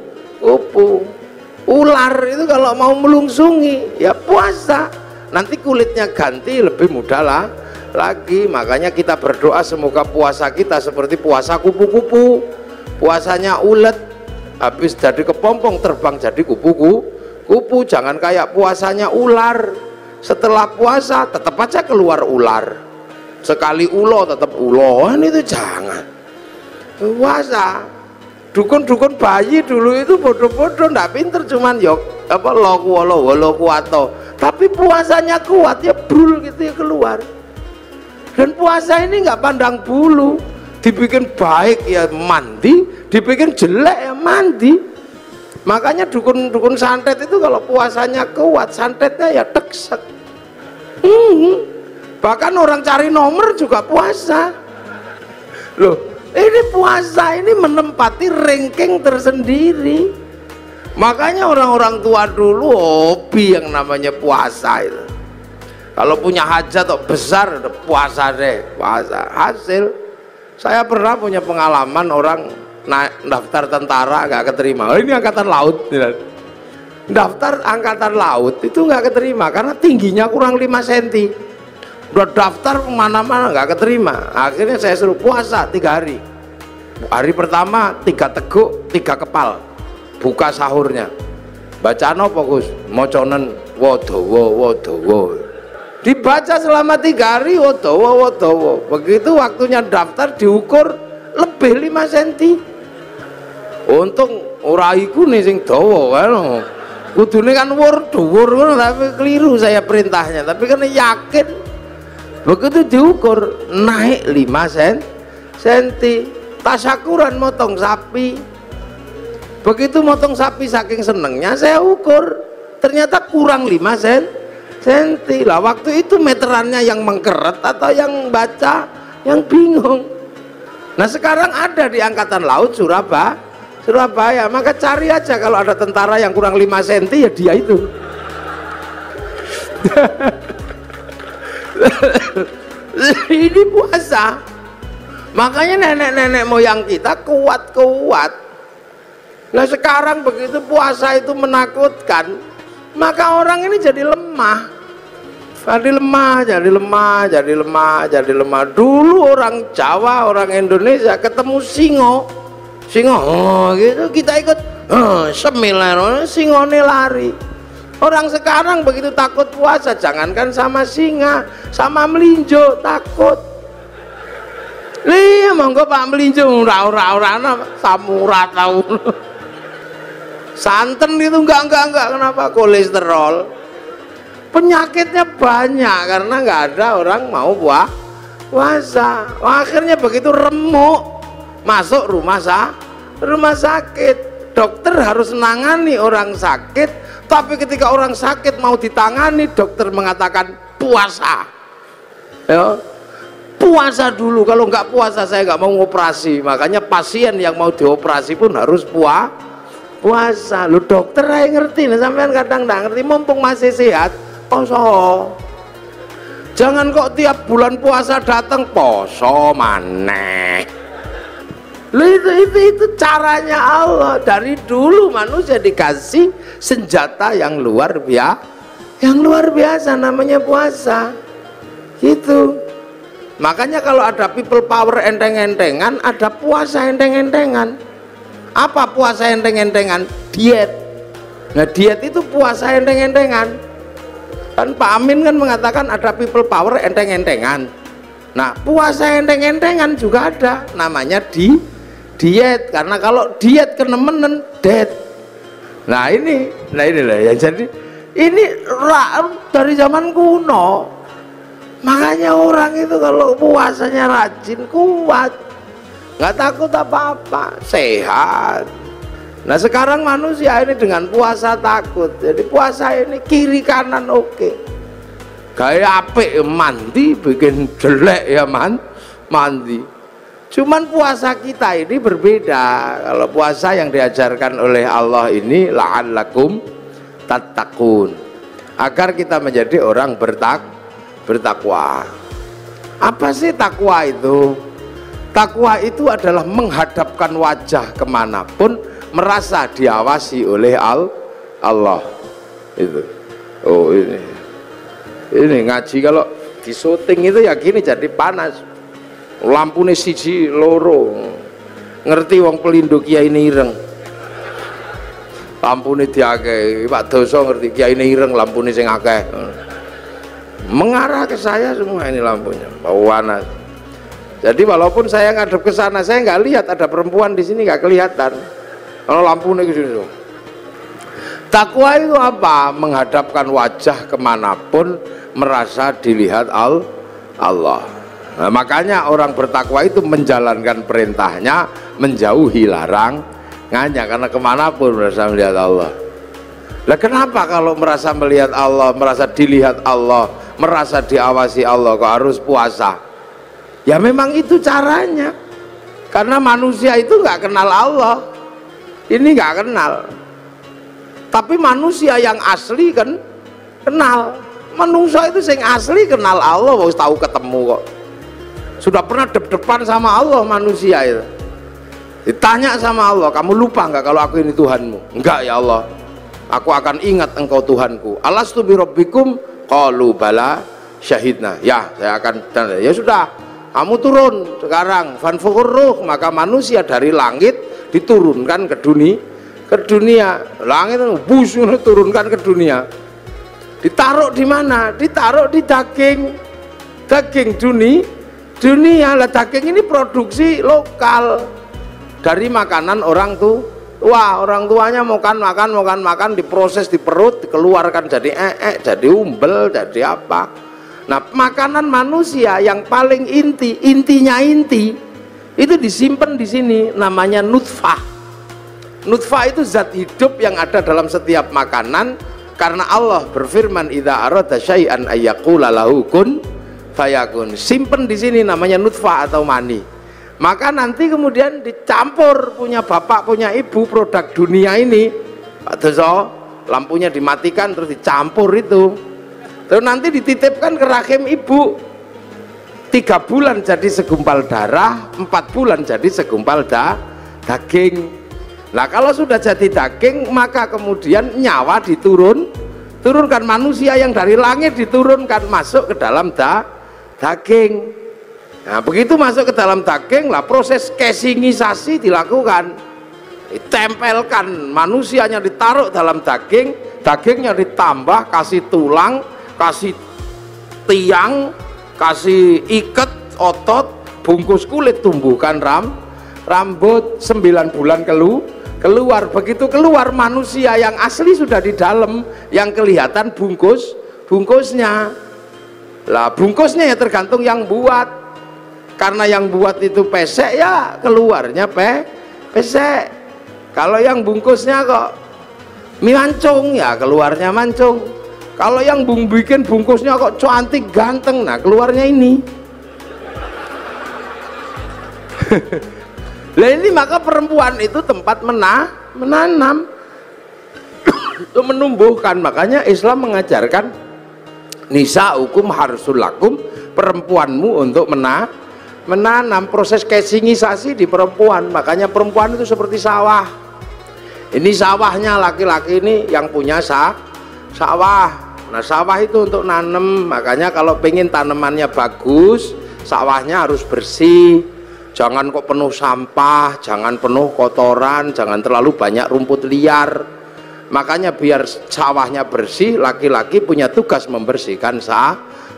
S1: Ular itu kalau mau melungsungi ya puasa, nanti kulitnya ganti lebih mudah lah lagi. Makanya kita berdoa semoga puasa kita seperti puasa kupu-kupu, puasanya ulet habis jadi kepompong terbang jadi kupu. Jangan kayak puasanya ular, setelah puasa tetap aja keluar ular, sekali ulo tetap uloan. Itu jangan puasa. Dukun-dukun bayi dulu itu bodoh-bodoh, ndak pinter, cuman yok apa lo kuato, tapi puasanya kuat ya brul gitu ya keluar. Dan puasa ini nggak pandang bulu, dibikin baik ya mandi, dibikin jelek ya mandi. Makanya dukun-dukun santet itu kalau puasanya kuat, santetnya ya teksek. Bahkan orang cari nomor juga puasa. Loh, ini puasa ini menempati ranking tersendiri. Makanya orang-orang tua dulu hobi yang namanya puasa itu. Kalau punya hajat atau besar puasa deh, puasa. Hasil saya pernah punya pengalaman orang daftar tentara nggak keterima. Ini angkatan laut, daftar angkatan laut itu nggak keterima karena tingginya kurang 5 cm. Udah daftar kemana-mana nggak keterima. Akhirnya saya suruh puasa 3 hari. Hari pertama 3 teguk 3 kepal, buka sahurnya. Bacaan apa Gus? Moconen wodowo. Dibaca selama 3 hari wodowo. Begitu waktunya daftar diukur lebih 5 cm. Untung ora iku nih sing dawa kan. Kudune kan dhuwur ngono, tapi keliru saya perintahnya. Tapi kan yakin. Begitu diukur naik 5 cm. Tasyakuran motong sapi. Begitu motong sapi saking senengnya saya ukur, ternyata kurang 5 cm. Lah waktu itu meterannya yang mengkeret atau yang baca yang bingung. Nah sekarang ada di Angkatan Laut Surabaya, maka cari aja kalau ada tentara yang kurang 5 cm ya dia itu. Ini puasa. Makanya nenek-nenek moyang kita kuat. Nah sekarang begitu puasa itu menakutkan, maka orang ini jadi lemah. Jadi lemah. Dulu orang Jawa, orang Indonesia ketemu singo gitu kita ikut semilar, singone lari. Orang sekarang begitu takut puasa, jangankan sama singa, sama melinjo takut. Iya monggo Pak melinjo ora samura tahu. Santen itu enggak kenapa? Kolesterol. Penyakitnya banyak karena nggak ada orang mau puasa. Akhirnya begitu remuk masuk rumah sakit, dokter harus menangani orang sakit, tapi ketika orang sakit mau ditangani dokter mengatakan puasa ya, puasa dulu, kalau nggak puasa saya nggak mau ngoperasi. Makanya pasien yang mau dioperasi pun harus puasa. Lu dokter aja ngerti, nah sampean kadang nggak ngerti, mumpung masih sehat poso. Jangan kok tiap bulan puasa datang poso maneh. Itu caranya Allah. Dari dulu manusia dikasih senjata yang luar biasa namanya puasa. Gitu. Makanya kalau ada people power enteng-entengan, ada puasa enteng-entengan. Apa puasa enteng-entengan? Diet. Nah diet itu puasa enteng-entengan. Kan Pak Amin kan mengatakan ada people power enteng-entengan. Nah puasa enteng-entengan juga ada, namanya diet. Karena kalau diet kenemenen dead. Nah ini lah ya. Jadi ini dari zaman kuno. Makanya orang itu kalau puasanya rajin, kuat, nggak takut apa-apa, sehat. Nah sekarang manusia ini dengan puasa takut. Jadi puasa ini kiri kanan oke. Gaya apik mandi, bikin jelek ya mandi. Cuman puasa kita ini berbeda. Kalau puasa yang diajarkan oleh Allah ini la'allakum tattaqun, agar kita menjadi orang bertakwa. Apa sih takwa itu? Takwa itu adalah menghadapkan wajah kemanapun, merasa diawasi oleh Allah. Itu. Oh ini ngaji kalau di syuting itu ya gini, jadi panas. Lampune siji loro. Ngerti wong pelindung Kiai ireng. Lampune diakeh, Pak Doso ngerti Kiai ireng lampune sing akeh. Mengarah ke saya semua ini lampunya, bau panas. Jadi walaupun saya ngadep ke sana, saya nggak lihat ada perempuan di sini, nggak kelihatan. Kalau lampunya ke sini. Takwa itu apa? Menghadapkan wajah kemanapun, merasa dilihat Allah. Nah, makanya orang bertakwa itu menjalankan perintahnya, menjauhi larangannya, karena kemanapun merasa melihat Allah. Lah kenapa kalau merasa melihat Allah, merasa dilihat Allah, merasa diawasi Allah kok harus puasa? Ya memang itu caranya, karena manusia itu nggak kenal Allah, ini nggak kenal. Tapi manusia yang asli kan kenal. Manusia itu yang asli kenal Allah, harus tahu ketemu kok. Sudah pernah depan sama Allah manusia itu. Ditanya sama Allah, kamu lupa nggak kalau aku ini Tuhanmu? Enggak ya Allah, aku akan ingat engkau Tuhanku. Alastu bi rabbikum? Qalu bala syahidna. Ya, saya akan. Ya sudah, kamu turun sekarang. Fanfuruh, maka manusia dari langit diturunkan ke dunia. Langit bus turunkan ke dunia. Ditaruh di mana? Ditaruh di daging dunia. Lah daging ini produksi lokal dari makanan orang tuanya makan diproses di perut, dikeluarkan jadi jadi umbel, jadi apa. Nah makanan manusia yang paling intinya itu disimpan di sini, namanya nutfah. Nutfah itu zat hidup yang ada dalam setiap makanan, karena Allah berfirman idza arada syai'an ayyaqula lahu kun fayakun. Simpen di sini namanya nutfah atau mani. Maka nanti kemudian dicampur, punya bapak punya ibu, produk dunia ini Pak Doso, lampunya dimatikan terus dicampur itu, terus nanti dititipkan ke rahim ibu. 3 bulan jadi segumpal darah, 4 bulan jadi segumpal daging. Nah kalau sudah jadi daging, maka kemudian nyawa turunkan, manusia yang dari langit diturunkan masuk ke dalam daging. Nah begitu masuk ke dalam daging lah, proses casingisasi dilakukan, ditempelkan, manusianya ditaruh dalam daging, dagingnya ditambah kasih tulang, kasih tiang, kasih ikat otot, bungkus kulit, tumbuhkan rambut. 9 bulan keluar. Begitu keluar, manusia yang asli sudah di dalam, yang kelihatan bungkusnya. Lah bungkusnya ya tergantung yang buat. Karena yang buat itu pesek, ya keluarnya pesek. Kalau yang bungkusnya kok mancung, ya keluarnya mancung. Kalau yang bikin bungkusnya kok cantik ganteng, nah keluarnya ini. Lah ini maka perempuan itu tempat menanam itu menumbuhkan. Makanya Islam mengajarkan nisa hukum harsul lakum, perempuanmu untuk menanam. Proses casingisasi di perempuan. Makanya perempuan itu seperti sawah. Ini sawahnya laki-laki ini yang punya sawah. Nah sawah itu untuk nanam. Makanya kalau pengen tanamannya bagus, sawahnya harus bersih. Jangan kok penuh sampah, jangan penuh kotoran, jangan terlalu banyak rumput liar. Makanya biar sawahnya bersih, laki-laki punya tugas membersihkan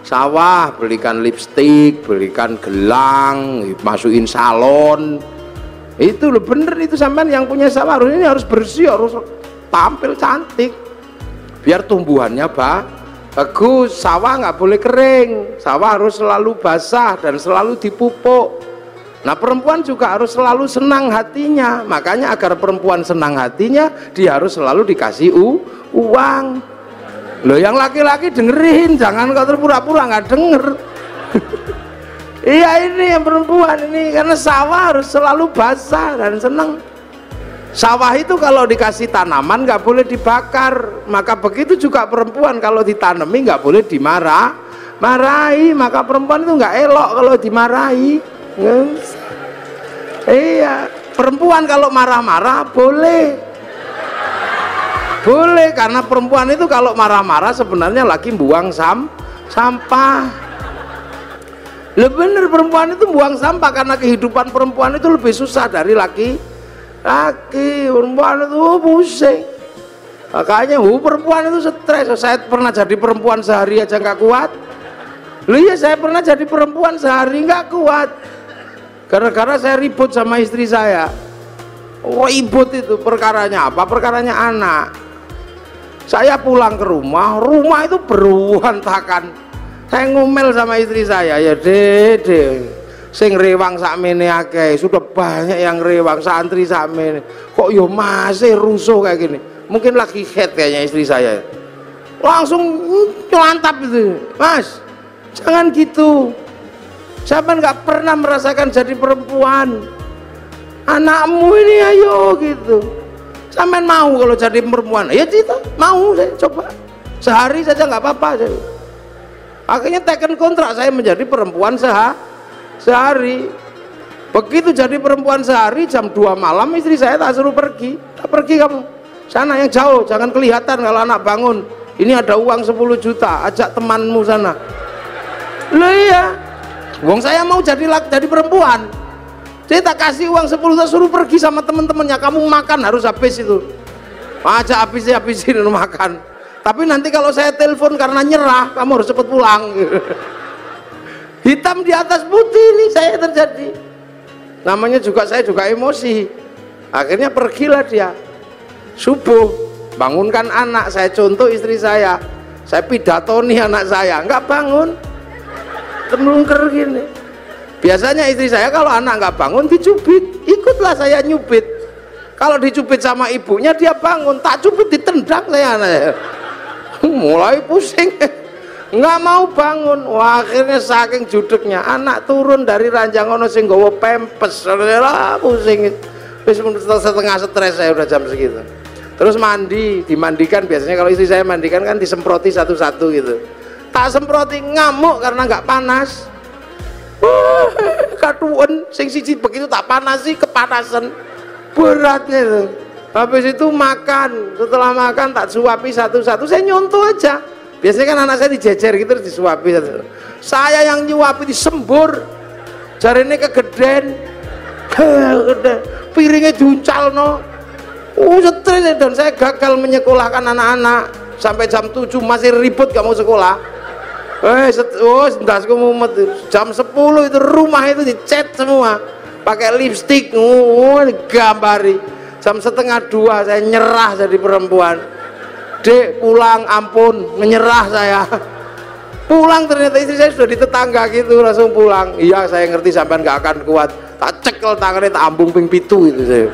S1: sawah, belikan lipstik, belikan gelang, masukin salon. Itu loh bener, itu sampean yang punya sawah harus ini harus bersih, harus tampil cantik. Biar tumbuhannya bagus. Sawah nggak boleh kering, sawah harus selalu basah dan selalu dipupuk. Nah perempuan juga harus selalu senang hatinya, makanya agar perempuan senang hatinya dia harus selalu dikasih uang. Loh yang laki-laki dengerin, jangan kau terpura-pura nggak denger. Iya ini yang perempuan ini, karena sawah harus selalu basah dan senang. Sawah itu kalau dikasih tanaman nggak boleh dibakar, maka begitu juga perempuan kalau ditanami nggak boleh marahi, maka perempuan itu nggak elok kalau dimarahi. Iya, perempuan kalau marah-marah boleh, karena perempuan itu kalau marah-marah sebenarnya lagi buang sampah. Lah bener, perempuan itu buang sampah karena kehidupan perempuan itu lebih susah dari laki-laki. Perempuan itu pusing, makanya perempuan itu stres. Saya pernah jadi perempuan sehari aja nggak kuat. Loh iya, saya pernah jadi perempuan sehari nggak kuat gara-gara saya ribut sama istri saya. Ribut itu perkaranya apa? Perkaranya anak. Saya pulang ke rumah itu beruantakan. Saya ngomel sama istri saya, ya dede sing rewang sakmene akeh, sudah banyak yang rewang, santri sakmene kok yo masih rusuh kayak gini. Mungkin lagi head kayaknya istri saya, langsung nyelantap itu, Mas jangan gitu, sampean nggak pernah merasakan jadi perempuan, anakmu ini ayo gitu, sampean mau kalau jadi perempuan, ya gitu, mau saya coba sehari saja nggak apa-apa. Akhirnya teken kontrak saya menjadi perempuan sehari. Begitu jadi perempuan sehari, jam 2 malam istri saya tak suruh pergi, pergi kamu sana yang jauh, jangan kelihatan kalau anak bangun, ini ada uang 10 juta, ajak temanmu sana. Loh iya, wong saya mau jadi perempuan, saya tak kasih uang 10 juta, suruh pergi sama teman-temannya, kamu makan harus habis itu, aja habisin makan. Tapi nanti kalau saya telepon karena nyerah, kamu harus cepat pulang. Hitam di atas putih ini saya terjadi. Namanya juga saya juga emosi. Akhirnya pergilah dia. Subuh bangunkan anak, saya contoh istri saya pidatoni anak saya, nggak bangun, temlungker gini. Biasanya istri saya kalau anak nggak bangun dicubit, ikutlah saya nyubit. Kalau dicubit sama ibunya dia bangun, tak cubit ditendang saya anaknya. Mulai pusing, nggak mau bangun. Wah, akhirnya saking judeknya anak turun dari ranjang ono sing nggawa pempes, lah pusing. Wis setengah stres saya udah jam segitu. Terus dimandikan, biasanya kalau istri saya mandikan kan disemproti satu-satu gitu. Tak semproti, ngamuk karena nggak panas. Katuan sing siji begitu tak panas sih, kepanasan beratnya itu. Habis itu makan, setelah makan tak suapi satu-satu, saya nyontoh aja. Biasanya kan anak saya dijejer gitu terus disuapi satu. Saya yang nyuapi disembur, jarine kegeden, piringnya diuncal no. Stres, dan saya gagal menyekolahkan anak-anak sampai jam 7 masih ribut gak mau sekolah. Ndasku mumet. Jam 10 itu rumah itu dicat semua pakai lipstik, gambari. Jam 1:30 saya nyerah jadi perempuan. Dek pulang, ampun, menyerah saya. Pulang ternyata istri saya sudah di tetangga gitu, langsung pulang. Iya saya ngerti sampean gak akan kuat, tak cekel tangannya, tak ambung ping pitu itu saya.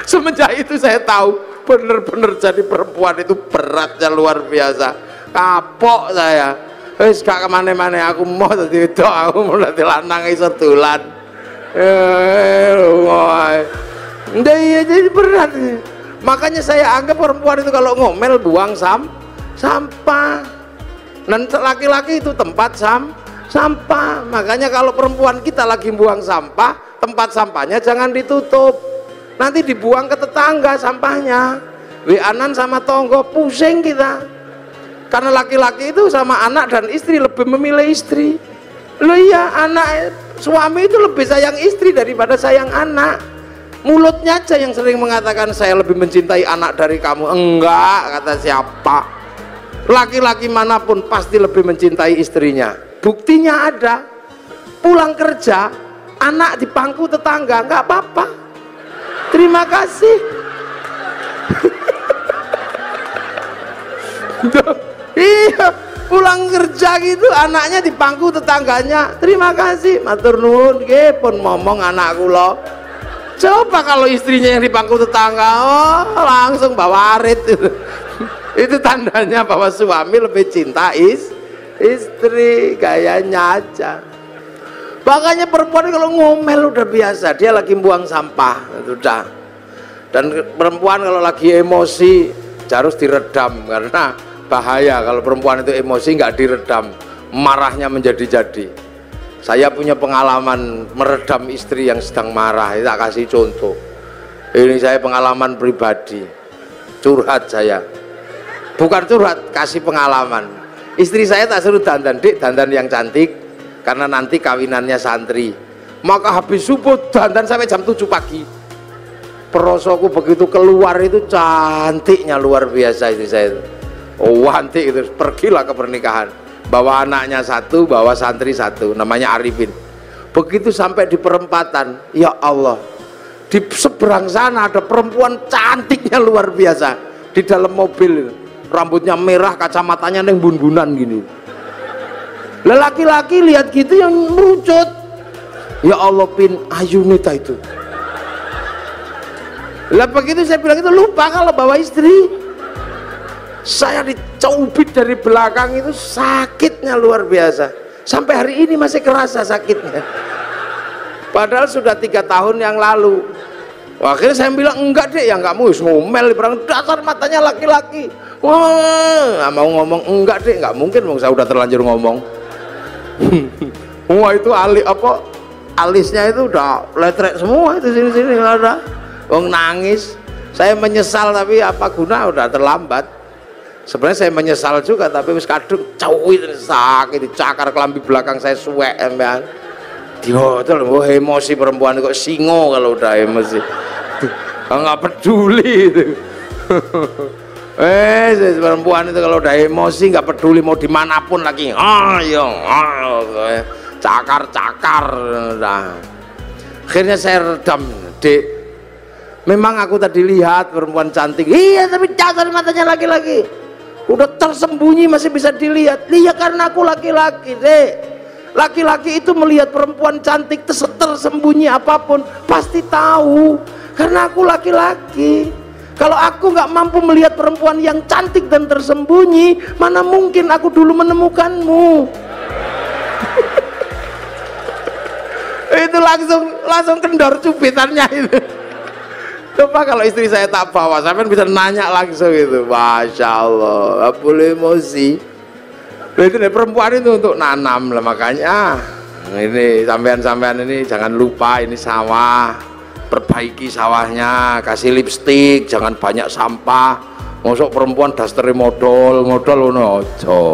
S1: Semenjak itu saya tahu bener-bener jadi perempuan itu beratnya luar biasa. Kapok saya, wis gak kemana-mana, aku mau dadi wedok, aku mau dadi lanang iso dolan. Iya jadi berat. Makanya saya anggap perempuan itu kalau ngomel buang sampah, dan laki-laki itu tempat sampah. Makanya kalau perempuan kita lagi buang sampah, tempat sampahnya jangan ditutup, nanti dibuang ke tetangga sampahnya, weanan sama tonggo, pusing kita. Karena laki-laki itu sama anak dan istri lebih memilih istri. Loh iya, suami itu lebih sayang istri daripada sayang anak. Mulutnya aja yang sering mengatakan saya lebih mencintai anak dari kamu. Enggak, kata siapa? Laki-laki manapun pasti lebih mencintai istrinya. Buktinya ada, pulang kerja anak di pangku tetangga, nggak apa-apa, terima kasih. Iya, pulang kerja gitu anaknya di pangku tetangganya, terima kasih matur nuwun nggih pun ngomong anak kula. Coba kalau istrinya yang di pangku tetangga, oh langsung bawa arit itu tandanya bahwa suami lebih cinta istri, gayanya aja. Makanya perempuan kalau ngomel udah biasa, dia lagi buang sampah udah. Dan perempuan kalau lagi emosi harus diredam, karena bahaya kalau perempuan itu emosi nggak diredam, marahnya menjadi-jadi. Saya punya pengalaman meredam istri yang sedang marah, tak kasih contoh. Ini saya pengalaman pribadi, curhat saya, bukan curhat, kasih pengalaman. Istri saya tak suruh dandan, dik dandan yang cantik, karena nanti kawinannya santri. Maka habis subuh dandan sampai jam 7 pagi. Perosoku begitu keluar itu cantiknya luar biasa istri saya itu. Oh cantik itu, pergilah ke pernikahan, bawa anaknya satu, bawa santri satu, namanya Arifin. Begitu sampai di perempatan, ya Allah, di seberang sana ada perempuan cantiknya luar biasa di dalam mobil, rambutnya merah, kacamatanya neng bun-bunan gini. Lelaki-laki lihat gitu yang merucut, ya Allah Pin, ayu nita itu. Lah begitu saya bilang itu lupa kalau bawa istri. Saya dicubit dari belakang itu sakitnya luar biasa. Sampai hari ini masih kerasa sakitnya. Padahal sudah 3 tahun yang lalu. Akhirnya saya bilang enggak deh, ya enggak mau ngomel perang dasar matanya laki-laki. Wah, mau ngomong enggak deh, enggak mungkin, saya udah terlanjur ngomong. Wah itu alisnya itu udah letrek semua itu sini-sini ada. Wong nangis. Saya menyesal tapi apa guna, udah terlambat. Sebenarnya saya menyesal juga, tapi wis kadung cawit sakit, dicakar kelambi belakang saya suwek embean. Dihotel, emosi perempuan kok singo kalau udah emosi. Nggak peduli itu. Perempuan itu kalau udah emosi nggak peduli mau dimanapun lagi. Cakar-cakar. Nah. Akhirnya saya redam, Dek. Memang aku tadi lihat perempuan cantik, iya tapi dasar matanya laki-laki. Udah tersembunyi masih bisa dilihat. Lihat karena aku laki-laki, Dek. Laki-laki itu melihat perempuan cantik tersembunyi apapun pasti tahu, karena aku laki-laki. Kalau aku nggak mampu melihat perempuan yang cantik dan tersembunyi, mana mungkin aku dulu menemukanmu. Itu langsung kendor cubitannya itu. Coba kalau istri saya tak bawa, sampean bisa nanya langsung itu. Masya Allah, boleh emosi. Itu perempuan itu untuk nanam lah, makanya ini sampean ini jangan lupa, ini sawah, perbaiki sawahnya, kasih lipstik, jangan banyak sampah. Masuk perempuan dasteri modal ngono aja.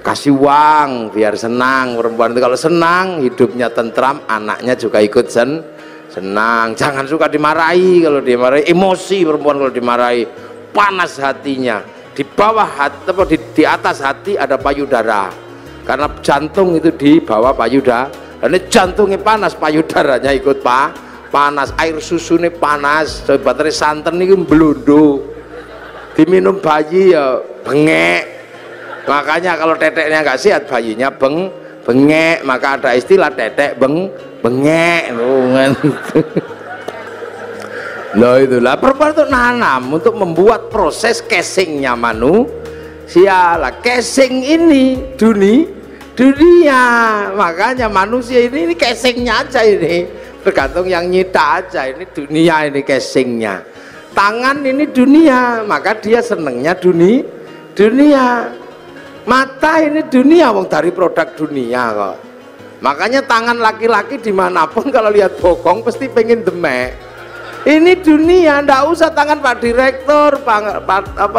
S1: Kasih uang biar senang perempuan itu. Kalau senang hidupnya tentram, anaknya juga ikut senang. Jangan suka dimarahi. Kalau dimarahi emosi perempuan, kalau dimarahi panas hatinya. Di bawah hati atau di atas hati ada payudara, karena jantung itu di bawah payudara. Dan jantungnya panas, payudaranya ikut panas, air susunya panas. Baterai santen itu belundo, diminum bayi ya bengek. Makanya kalau teteknya nggak sehat, bayinya bengek. Maka ada istilah tetek bengek. Loh itulah perempuan itu nanam untuk membuat proses casingnya manusia lah. Casing ini dunia, makanya manusia ini casingnya aja, ini tergantung yang nyita aja. Ini dunia, ini casingnya. Tangan ini dunia, maka dia senengnya dunia. Mata ini dunia, wong dari produk dunia kok. Makanya tangan laki-laki dimanapun kalau lihat bokong pasti pengen demek. Ini dunia, ndak usah tangan Pak Direktur,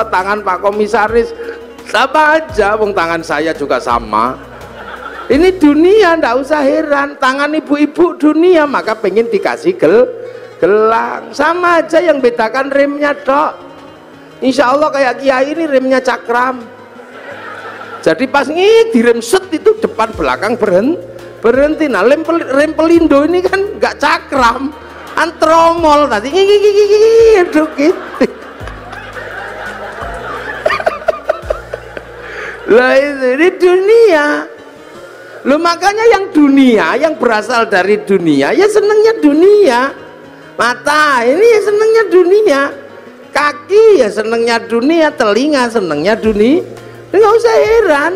S1: tangan Pak Komisaris, sama aja, wong tangan saya juga sama. Ini dunia, ndak usah heran. Tangan ibu-ibu dunia, maka pengen dikasih gelang. Sama aja, yang bedakan remnya dok. Insya Allah kayak kiai ini remnya cakram. Jadi pas direm set itu depan belakang berhenti. Nah rem pelindo ini kan nggak cakram, antromol tadi gitu. Lah itu di dunia. Loh makanya yang dunia, yang berasal dari dunia, ya senengnya dunia. Mata ini ya senengnya dunia, kaki ya senengnya dunia, telinga senengnya dunia. Nggak usah heran.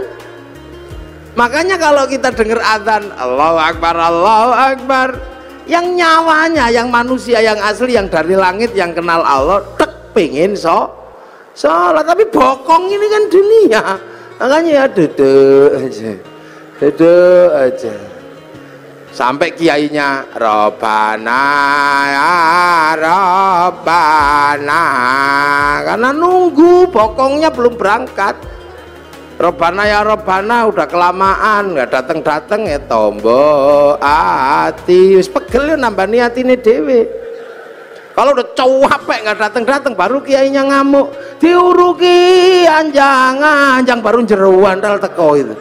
S1: Makanya kalau kita dengar adzan Allahu Akbar, Allahu Akbar, yang nyawanya, yang manusia yang asli, yang dari langit, yang kenal Allah, tek pengen sholat, tapi bokong ini kan dunia. Makanya ya duduk aja sampai kiainya Robbana ya Robbana, karena nunggu bokongnya belum berangkat. Robbana ya Robbana udah kelamaan nggak dateng ya tombo ati wis pegel ya nambah niatine dhewe. Kalau udah capek nggak dateng baru kiainya ngamuk, diuruki anjang baru jeruan dal teko itu.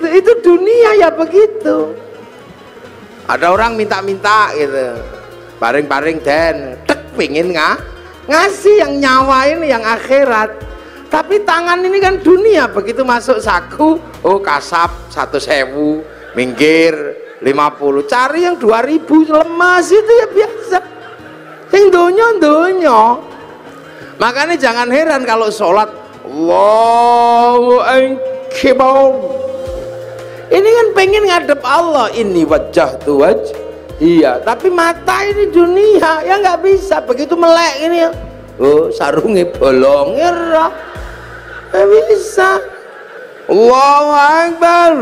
S1: Itu dunia ya begitu. Ada orang minta gitu, paring den tek pingin ngasih yang nyawa ini, yang akhirat. Tapi tangan ini kan dunia, begitu masuk saku, oh kasap 1.000, minggir 50, cari yang 2.000, lemas itu ya biasa. Yang donya. Makanya jangan heran kalau sholat Allahu Akbar. Ini kan pengen ngadep Allah, ini wajah tuh wajah. Iya, tapi mata ini dunia, ya nggak bisa. Begitu melek ini ya, oh sarungnya bolong ya, nggak bisa. Allahu Akbar.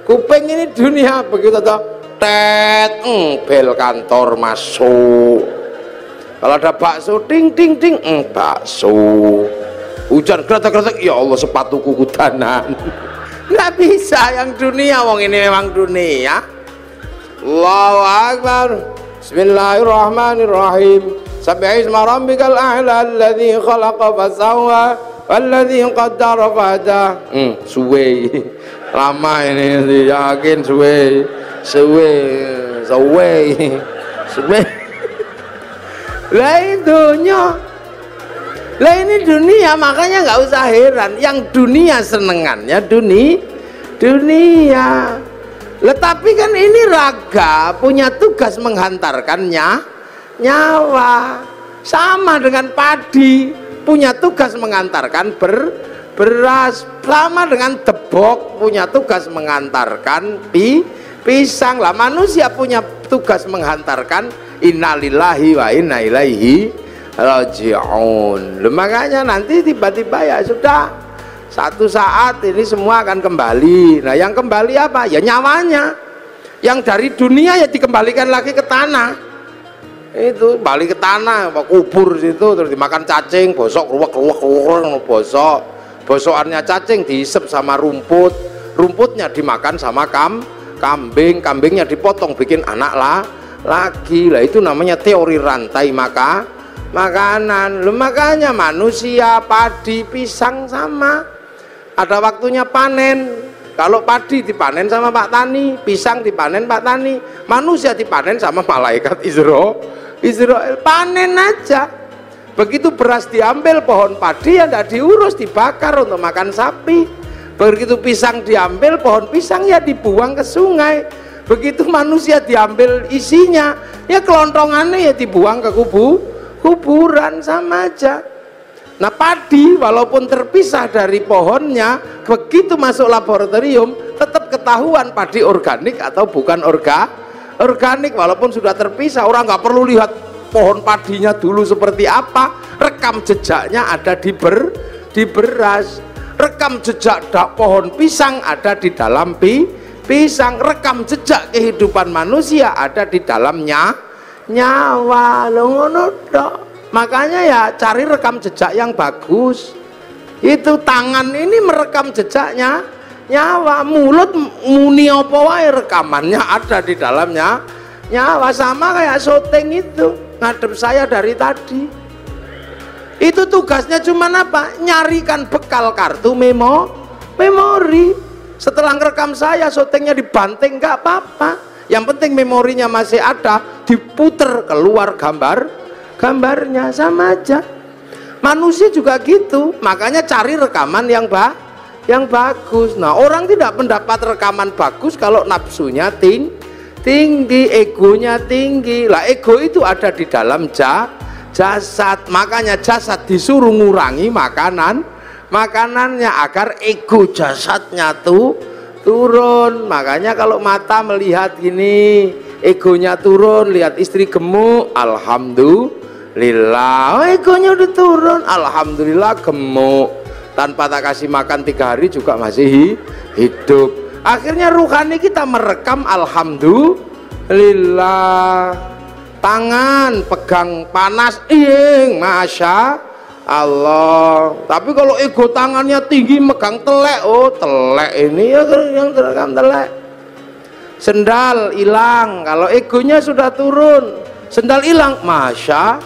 S1: Kuping ini dunia, begitu toh tet, bel kantor masuk. Kalau ada bakso, ting bakso. Hujan kretek, ya Allah sepatuku kudanan. Nggak bisa yang dunia, wong ini memang dunia. Allahu Akbar. Bismillahirrahmanirrahim. Sabbihisma rabbikal a'la alladzi khalaqa fasawwa walladzi qaddara fahada. Suwe. Lama ini yakin suwe. Lah dunia. Lah ini dunia, makanya nggak usah heran yang dunia senengannya dunia. Tetapi kan ini raga punya tugas menghantarkannya nyawa, sama dengan padi punya tugas mengantarkan beras, sama dengan debok punya tugas mengantarkan pisang. Lah manusia punya tugas menghantarkan innalillahi wa inna ilaihi raji'un. Makanya nanti tiba-tiba ya sudah, satu saat ini semua akan kembali. Nah yang kembali apa? Ya nyawanya. Yang dari dunia ya dikembalikan lagi ke tanah. Itu balik ke tanah, kubur situ, terus dimakan cacing, bosok, ruwek, bosokannya cacing diisep sama rumputnya dimakan sama kambingnya dipotong bikin anak lagi. Lah itu namanya teori rantai makanan. Makanya manusia, padi, pisang sama ada waktunya panen. Kalau padi dipanen sama Pak Tani, pisang dipanen Pak Tani, manusia dipanen sama malaikat Israel, panen aja. Begitu beras diambil, pohon padi ya tidak diurus, dibakar untuk makan sapi. Begitu pisang diambil, pohon pisang ya dibuang ke sungai. Begitu manusia diambil isinya, ya kelontongannya ya dibuang ke kuburan, sama aja. Nah padi walaupun terpisah dari pohonnya, begitu masuk laboratorium tetap ketahuan padi organik atau bukan organik. Walaupun sudah terpisah, orang nggak perlu lihat pohon padinya dulu seperti apa, rekam jejaknya ada di beras, rekam jejak pohon pisang ada di dalam pisang, rekam jejak kehidupan manusia ada di dalamnya nyawa. Ngono dok. Makanya ya cari rekam jejak yang bagus. Itu tangan ini merekam jejaknya nyawa, mulut muni apa wae rekamannya ada di dalamnya nyawa. Sama kayak syuting itu, ngadep saya dari tadi. Itu tugasnya cuma apa? Nyarikan bekal kartu memori. Setelah ngerekam saya, syutingnya dibanting nggak apa-apa. Yang penting memorinya masih ada, diputer keluar gambarnya, sama aja. Manusia juga gitu. Makanya cari rekaman yang yang bagus. Nah, orang tidak mendapat rekaman bagus kalau nafsunya tinggi, egonya tinggi. Lah ego itu ada di dalam jasad, makanya jasad disuruh ngurangi makanannya agar ego jasadnya tuh turun. Makanya kalau mata melihat gini, egonya turun, lihat istri gemuk, alhamdulillah, egonya udah turun, alhamdulillah gemuk. Tanpa tak kasih makan 3 hari juga masih hidup. Akhirnya ruhani kita merekam, alhamdulillah. Tangan pegang panas, masya Allah. Tapi kalau ego tangannya tinggi megang telek, oh telek ini ya yang terekam telek. Sendal hilang, kalau egonya sudah turun, sendal hilang, masya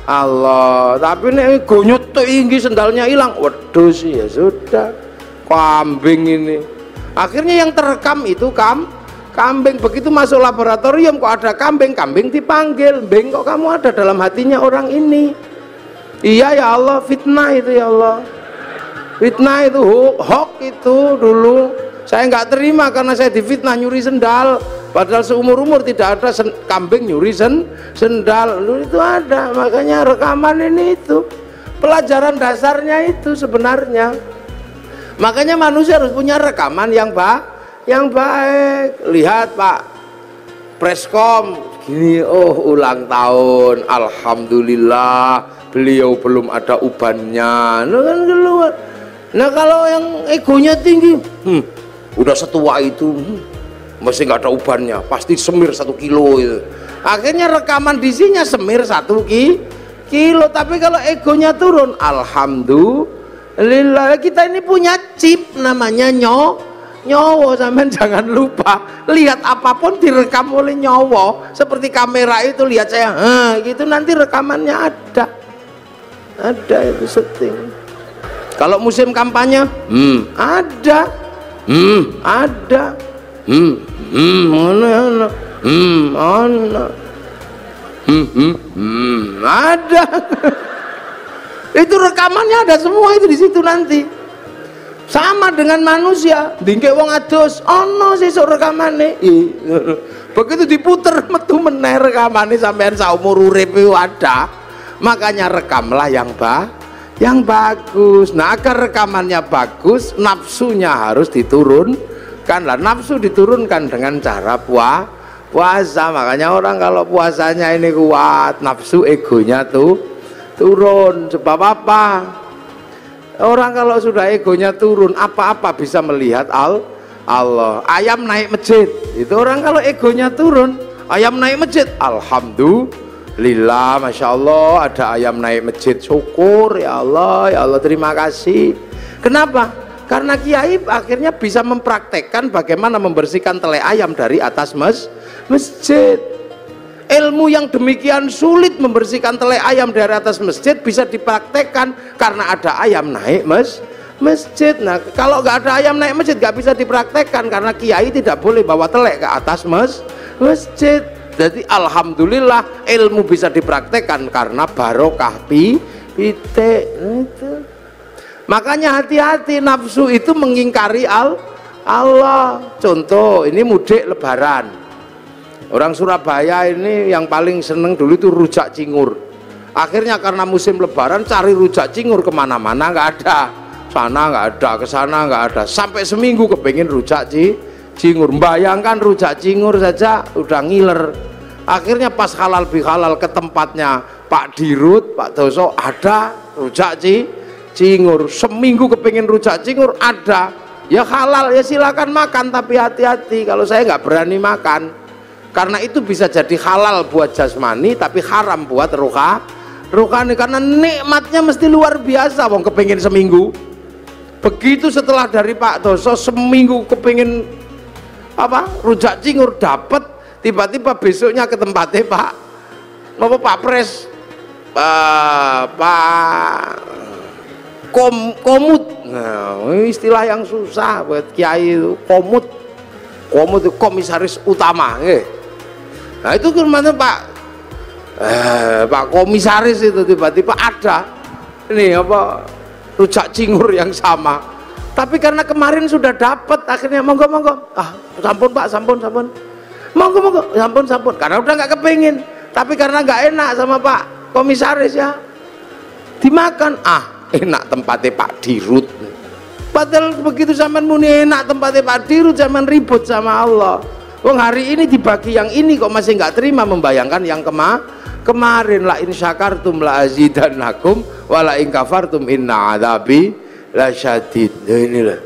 S1: Allah. Tapi ini egonya tinggi, sendalnya hilang, waduh sih ya sudah, kambing ini. Akhirnya yang terekam itu kambing. Begitu masuk laboratorium kok ada kambing dipanggil, "Beng, kok kamu ada dalam hatinya orang ini?" "Iya ya Allah, fitnah itu ya Allah, fitnah itu, hoax itu dulu. Saya nggak terima karena saya difitnah nyuri sendal. Padahal seumur-umur tidak ada kambing nyuri sendal." Lu itu ada, makanya rekaman ini itu pelajaran dasarnya itu sebenarnya. Makanya manusia harus punya rekaman yang baik. Lihat Pak Preskom gini, oh ulang tahun, alhamdulillah beliau belum ada ubannya, nah kan keluar. Nah kalau yang egonya tinggi, udah setua itu, masih nggak ada ubannya, pasti semir 1 kilo itu. Akhirnya rekaman disinya semir 1 kilo. Tapi kalau egonya turun, alhamdulillah. Kita ini punya chip namanya nyawa. Sampean jangan lupa, lihat apapun direkam oleh nyawa. Seperti kamera itu, lihat saya gitu, nanti rekamannya ada itu setting. Kalau musim kampanye ada ada itu rekamannya ada semua itu di situ nanti. Sama dengan manusia, dingke wong adus ono sesuk rekamane. Begitu diputer metu meneh rekamane sampean saumur urip ada. Makanya rekamlah yang bagus. Nah, agar rekamannya bagus, nafsunya harus diturunkan. Lah nafsu diturunkan dengan cara puasa. Makanya orang kalau puasanya ini kuat, nafsu egonya tuh turun. Sebab apa? Orang kalau sudah egonya turun, apa-apa bisa melihat Allah. Ayam naik masjid, itu orang kalau egonya turun, ayam naik masjid, alhamdulillah, masya Allah ada ayam naik masjid, syukur ya Allah terima kasih. Kenapa? Karena kiai akhirnya bisa mempraktekkan bagaimana membersihkan tele ayam dari atas masjid. Ilmu yang demikian sulit membersihkan tele ayam dari atas masjid bisa dipraktekkan karena ada ayam naik masjid. Nah kalau nggak ada ayam naik masjid nggak bisa dipraktekkan karena kiai tidak boleh bawa telek ke atas masjid. Jadi alhamdulillah ilmu bisa dipraktekkan karena barokah pitik itu. Makanya hati-hati, nafsu itu mengingkari Allah. Contoh ini mudik lebaran, orang Surabaya ini yang paling seneng dulu itu rujak cingur. Akhirnya karena musim lebaran cari rujak cingur kemana-mana nggak ada, sana nggak ada, ke sana nggak ada, sampai seminggu kepengen rujak cingur. Bayangkan rujak cingur saja udah ngiler. Akhirnya pas halal bihalal ke tempatnya Pak Dirut, Pak Doso, ada rujak cingur. Seminggu kepengen rujak cingur, ada. Ya halal, ya silakan makan, tapi hati-hati kalau saya nggak berani makan. Karena itu bisa jadi halal buat jasmani tapi haram buat rohani, karena nikmatnya mesti luar biasa. Wong kepengen seminggu, begitu setelah dari Pak Doso seminggu kepengen rujak cingur dapat, tiba-tiba besoknya ke tempatnya Pak Pres, Pak Komut. Nah, istilah yang susah buat kiai itu, komut itu komisaris utama. Nah itu kemana Pak komisaris itu tiba-tiba ada ini rujak cingur yang sama. Tapi karena kemarin sudah dapat, akhirnya monggo sampun Pak, sampun monggo sampun karena udah nggak kepingin. Tapi karena nggak enak sama Pak Komisaris ya dimakan, enak tempatnya Pak Dirut. Padahal begitu zaman muni enak tempatnya Pak Dirut, zaman ribut sama Allah. Wong hari ini dibagi yang ini kok masih nggak terima, membayangkan yang kemarin. La in syakartum la azidannakum wa la in kafartum inna adzabi lasyadid. Inilah.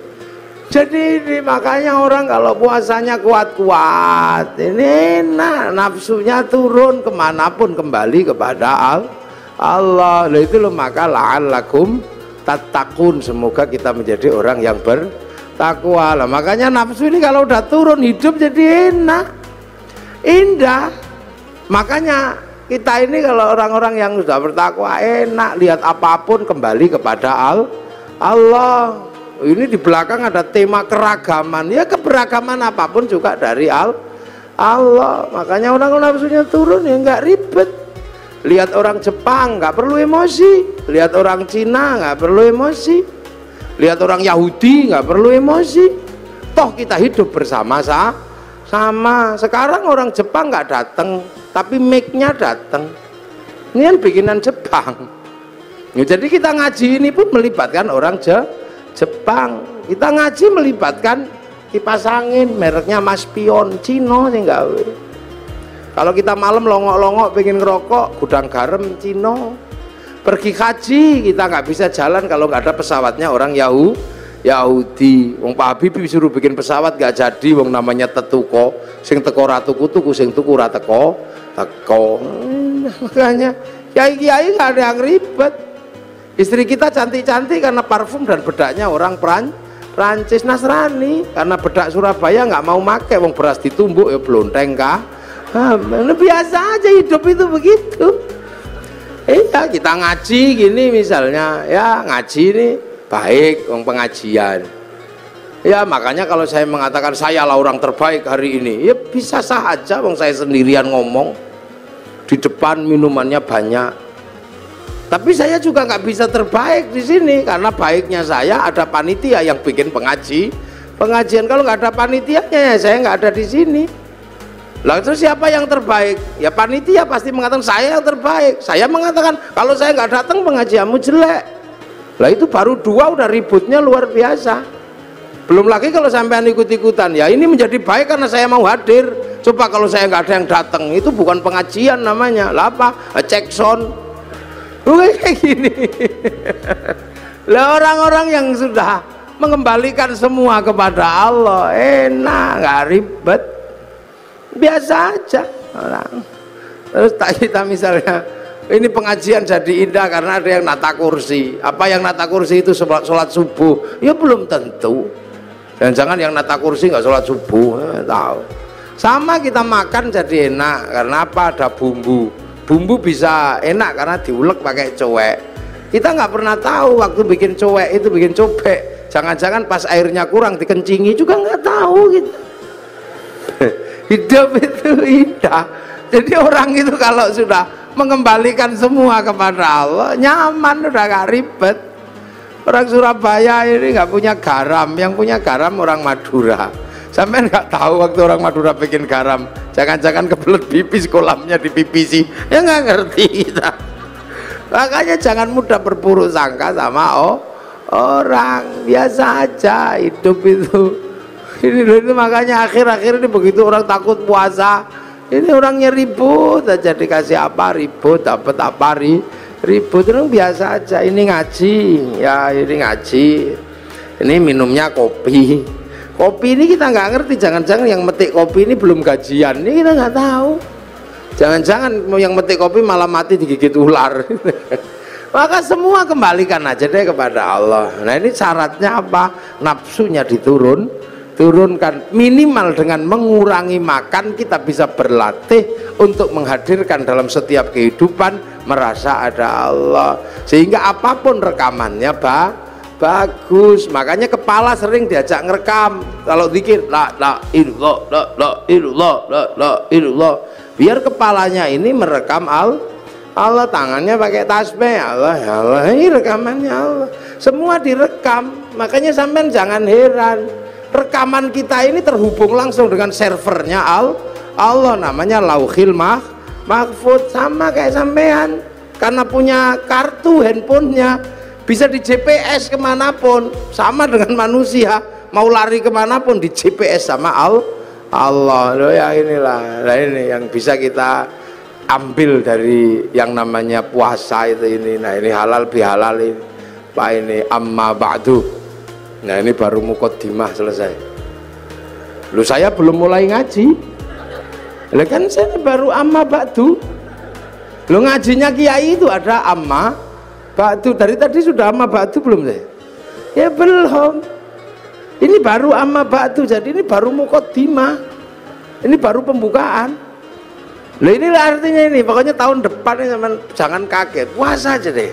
S1: Jadi ini makanya orang kalau puasanya kuat-kuat, ini nafsunya turun, kemanapun kembali kepada Allah. Nah itu loh, maka la'allakum tattaqun, semoga kita menjadi orang yang bertakwa. Lah makanya nafsu ini kalau udah turun, hidup jadi enak, indah. Makanya kita ini kalau orang-orang yang sudah bertakwa enak, lihat apapun kembali kepada Allah. Ini di belakang ada tema keragaman, ya keberagaman apapun juga dari Allah. Makanya orang nafsunya turun ya nggak ribet. Lihat orang Jepang nggak perlu emosi, lihat orang Cina nggak perlu emosi, lihat orang Yahudi nggak perlu emosi. Toh kita hidup bersama-sama. Sekarang orang Jepang nggak datang, tapi mic-nya datang. Ini kan bikinan Jepang. Ya, jadi kita ngaji ini pun melibatkan orang Jepang. Kita ngaji melibatkan kipas angin mereknya Mas Pion Cino sih enggak. Kalau kita malam longok-longok pengen ngerokok, gudang garam Cino. Pergi haji kita nggak bisa jalan kalau nggak ada pesawatnya orang Yahudi. Wong Pak Habib disuruh bikin pesawat nggak jadi, wong namanya tetuko, sing teko ra tuku, sing tuku ra teko. Makanya kiai-kiai nggak ada yang ribet. Istri kita cantik-cantik karena parfum dan bedaknya orang Prancis. Nasrani karena bedak Surabaya nggak mau make, wong beras ditumbuk ya blonteng kah. Biasa aja hidup itu begitu. Iya, kita ngaji gini misalnya, ya ngaji ini baik, wong pengajian. Ya makanya kalau saya mengatakan saya lah orang terbaik hari ini, ya bisa sah aja, wong saya sendirian ngomong di depan minumannya banyak. Tapi saya juga nggak bisa terbaik di sini karena baiknya saya ada panitia yang bikin pengajian. Kalau nggak ada panitianya ya saya nggak ada di sini. Lalu terus siapa yang terbaik? Ya panitia pasti mengatakan saya yang terbaik. Saya mengatakan kalau saya nggak datang pengajianmu jelek. Lah itu baru dua udah ributnya luar biasa. Belum lagi kalau sampean ikut-ikutan. Ya ini menjadi baik karena saya mau hadir. Coba kalau saya nggak ada yang datang, itu bukan pengajian namanya. Lah apa? Cek sound. Bukan kayak gini. Lah orang-orang yang sudah mengembalikan semua kepada Allah enak, nggak ribet, biasa aja orang. Terus kita misalnya ini pengajian jadi indah karena ada yang nata kursi. Apa yang nata kursi itu sholat subuh? Ya belum tentu. Jangan-jangan yang nata kursi nggak sholat subuh, tahu. Sama kita makan jadi enak karena apa? Ada bumbu. Bumbu bisa enak karena diulek pakai cowek. Kita nggak pernah tahu waktu bikin cowek itu bikin cobek. Jangan-jangan pas airnya kurang dikencingi juga nggak tahu gitu. Hidup itu indah. Jadi orang itu kalau sudah mengembalikan semua kepada Allah nyaman, udah gak ribet. Orang Surabaya ini nggak punya garam, yang punya garam orang Madura. Sampai nggak tahu waktu orang Madura bikin garam, jangan-jangan kebelet pipis kolamnya dipipisi, ya nggak ngerti kita. Makanya jangan mudah berburuk sangka sama orang, biasa aja hidup itu. Ini makanya akhir-akhir ini begitu orang takut puasa, ini orangnya ribut aja, dikasih apa ribut, dapat apa ribut. Orang biasa aja. Ini ngaji, ya ini ngaji, ini minumnya kopi. Kopi ini kita nggak ngerti, jangan-jangan yang metik kopi ini belum gajian, ini kita nggak tahu. Jangan-jangan yang metik kopi malah mati digigit ular. Maka semua kembalikan aja deh kepada Allah. Nah ini syaratnya apa? Nafsunya turunkan. Minimal dengan mengurangi makan kita bisa berlatih untuk menghadirkan dalam setiap kehidupan merasa ada Allah. Sehingga apapun rekamannya bagus. Makanya kepala sering diajak ngerekam. Kalau zikir la ilallah, la ilallah, biar kepalanya ini merekam Allah, tangannya pakai tasbih, Allah, ya Allah, ini rekamannya Allah, semua direkam. Makanya sampean jangan heran, rekaman kita ini terhubung langsung dengan servernya Allah, namanya Lauhil Mahfud. Sama kayak sampean, karena punya kartu handphonenya, bisa di GPS kemanapun. Sama dengan manusia, mau lari kemanapun di GPS sama Allah. Loh ya, inilah, nah ini yang bisa kita ambil dari yang namanya puasa itu ini. Nah ini halal bihalal ini Pak, ini amma ba'du. Nah ini baru muqaddimah selesai. Lu saya belum mulai ngaji, lah kan saya baru amma ba'du. Lu ngajinya kiai itu ada amma ba'du, dari tadi sudah amma ba'du belum saya? Ya belum, ini baru amma ba'du, jadi ini baru muqaddimah, ini baru pembukaan. Loh inilah artinya ini, pokoknya tahun depan ini jangan kaget, puasa aja deh.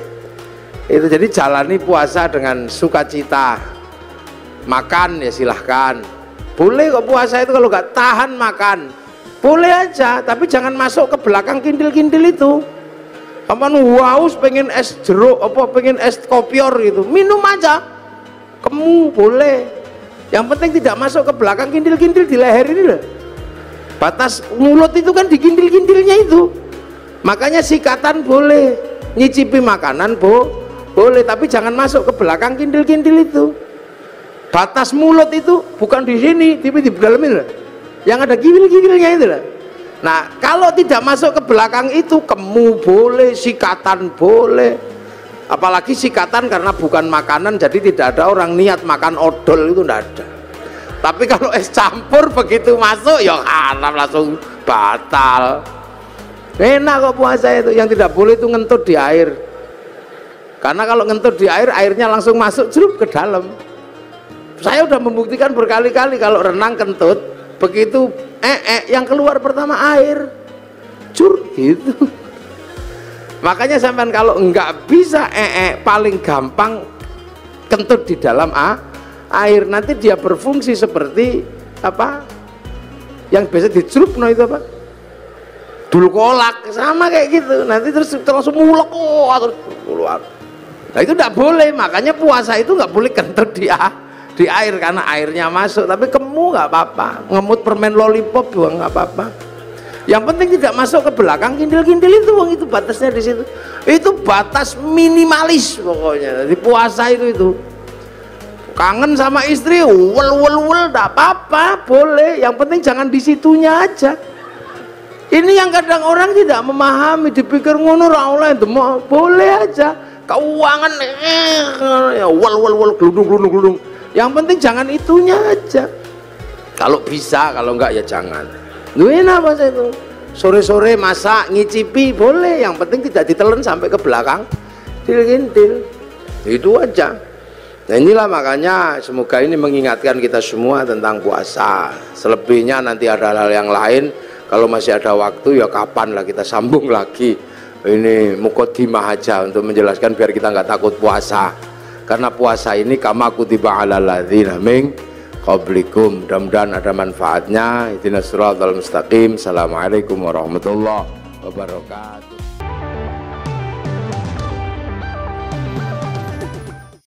S1: Itu jadi jalani puasa dengan sukacita. Makan ya silahkan, boleh kok puasa itu, kalau nggak tahan makan boleh aja, tapi jangan masuk ke belakang kindil-kindil itu. Kapan haus pengen es jeruk apa pengen es kopior gitu, minum aja, kamu boleh. Yang penting tidak masuk ke belakang kindil-kindil di leher ini loh. Batas mulut itu kan di kindil-kindilnya itu. Makanya sikatan boleh, nyicipi makanan boleh, tapi jangan masuk ke belakang kindil-kindil itu. Batas mulut itu bukan di sini, tapi di dalam ini loh, yang ada gigil-gigilnya itu loh. Nah kalau tidak masuk ke belakang itu, kemu boleh, sikatan boleh. Apalagi sikatan karena bukan makanan, jadi tidak ada orang niat makan odol, itu tidak ada. Tapi kalau es campur begitu masuk ya haram, langsung batal. Enak kok puasa itu. Yang tidak boleh itu ngentut di air, karena kalau ngentut di air, airnya langsung masuk celup ke dalam. Saya udah membuktikan berkali-kali kalau renang kentut, begitu yang keluar pertama air, cur gitu. Makanya sampean kalau nggak bisa paling gampang kentut di dalam air, nanti dia berfungsi seperti apa yang biasa dicelup, no itu apa, dulu kolak, sama kayak gitu, nanti terus langsung mulek terus keluar. Nah itu tidak boleh. Makanya puasa itu nggak boleh kentut di air, karena airnya masuk. Tapi kamu nggak apa-apa, ngemut permen lollipop juga nggak apa-apa. Yang penting tidak masuk ke belakang kindil-kindil itu, itu batasnya di situ. Itu batas minimalis pokoknya di puasa itu. Kangen sama istri, wel tidak apa-apa, boleh. Yang penting jangan di situnya aja. Ini yang kadang orang tidak memahami, dipikir ngono ra oleh demok, boleh aja. Keuangan ya wel gludung. Yang penting jangan itunya aja. Kalau bisa, kalau enggak ya jangan. Lu enak apa itu? Sore-sore masak, ngicipi boleh, yang penting tidak ditelan sampai ke belakang kintil. Itu aja. Nah inilah makanya semoga ini mengingatkan kita semua tentang puasa. Selebihnya nanti ada hal yang lain, kalau masih ada waktu ya kapan lah kita sambung lagi. Ini muqaddimah aja untuk menjelaskan biar kita nggak takut puasa. Karena puasa ini kama kutiba alal ladzina min qablikum. Mudah-mudahan ada manfaatnya. Ihdinas siratal mustaqim. Assalamualaikum warahmatullahi wabarakatuh.